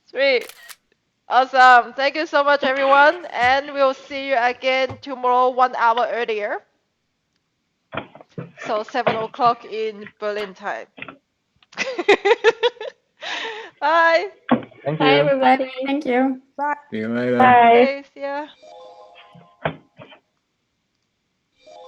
3. Awesome. Thank you so much, everyone. And we'll see you again tomorrow, 1 hour earlier. So 7 o'clock in Berlin time. Bye. Thank you. Bye, everybody. Thank you. Bye. See you later. Bye. Okay, see ya.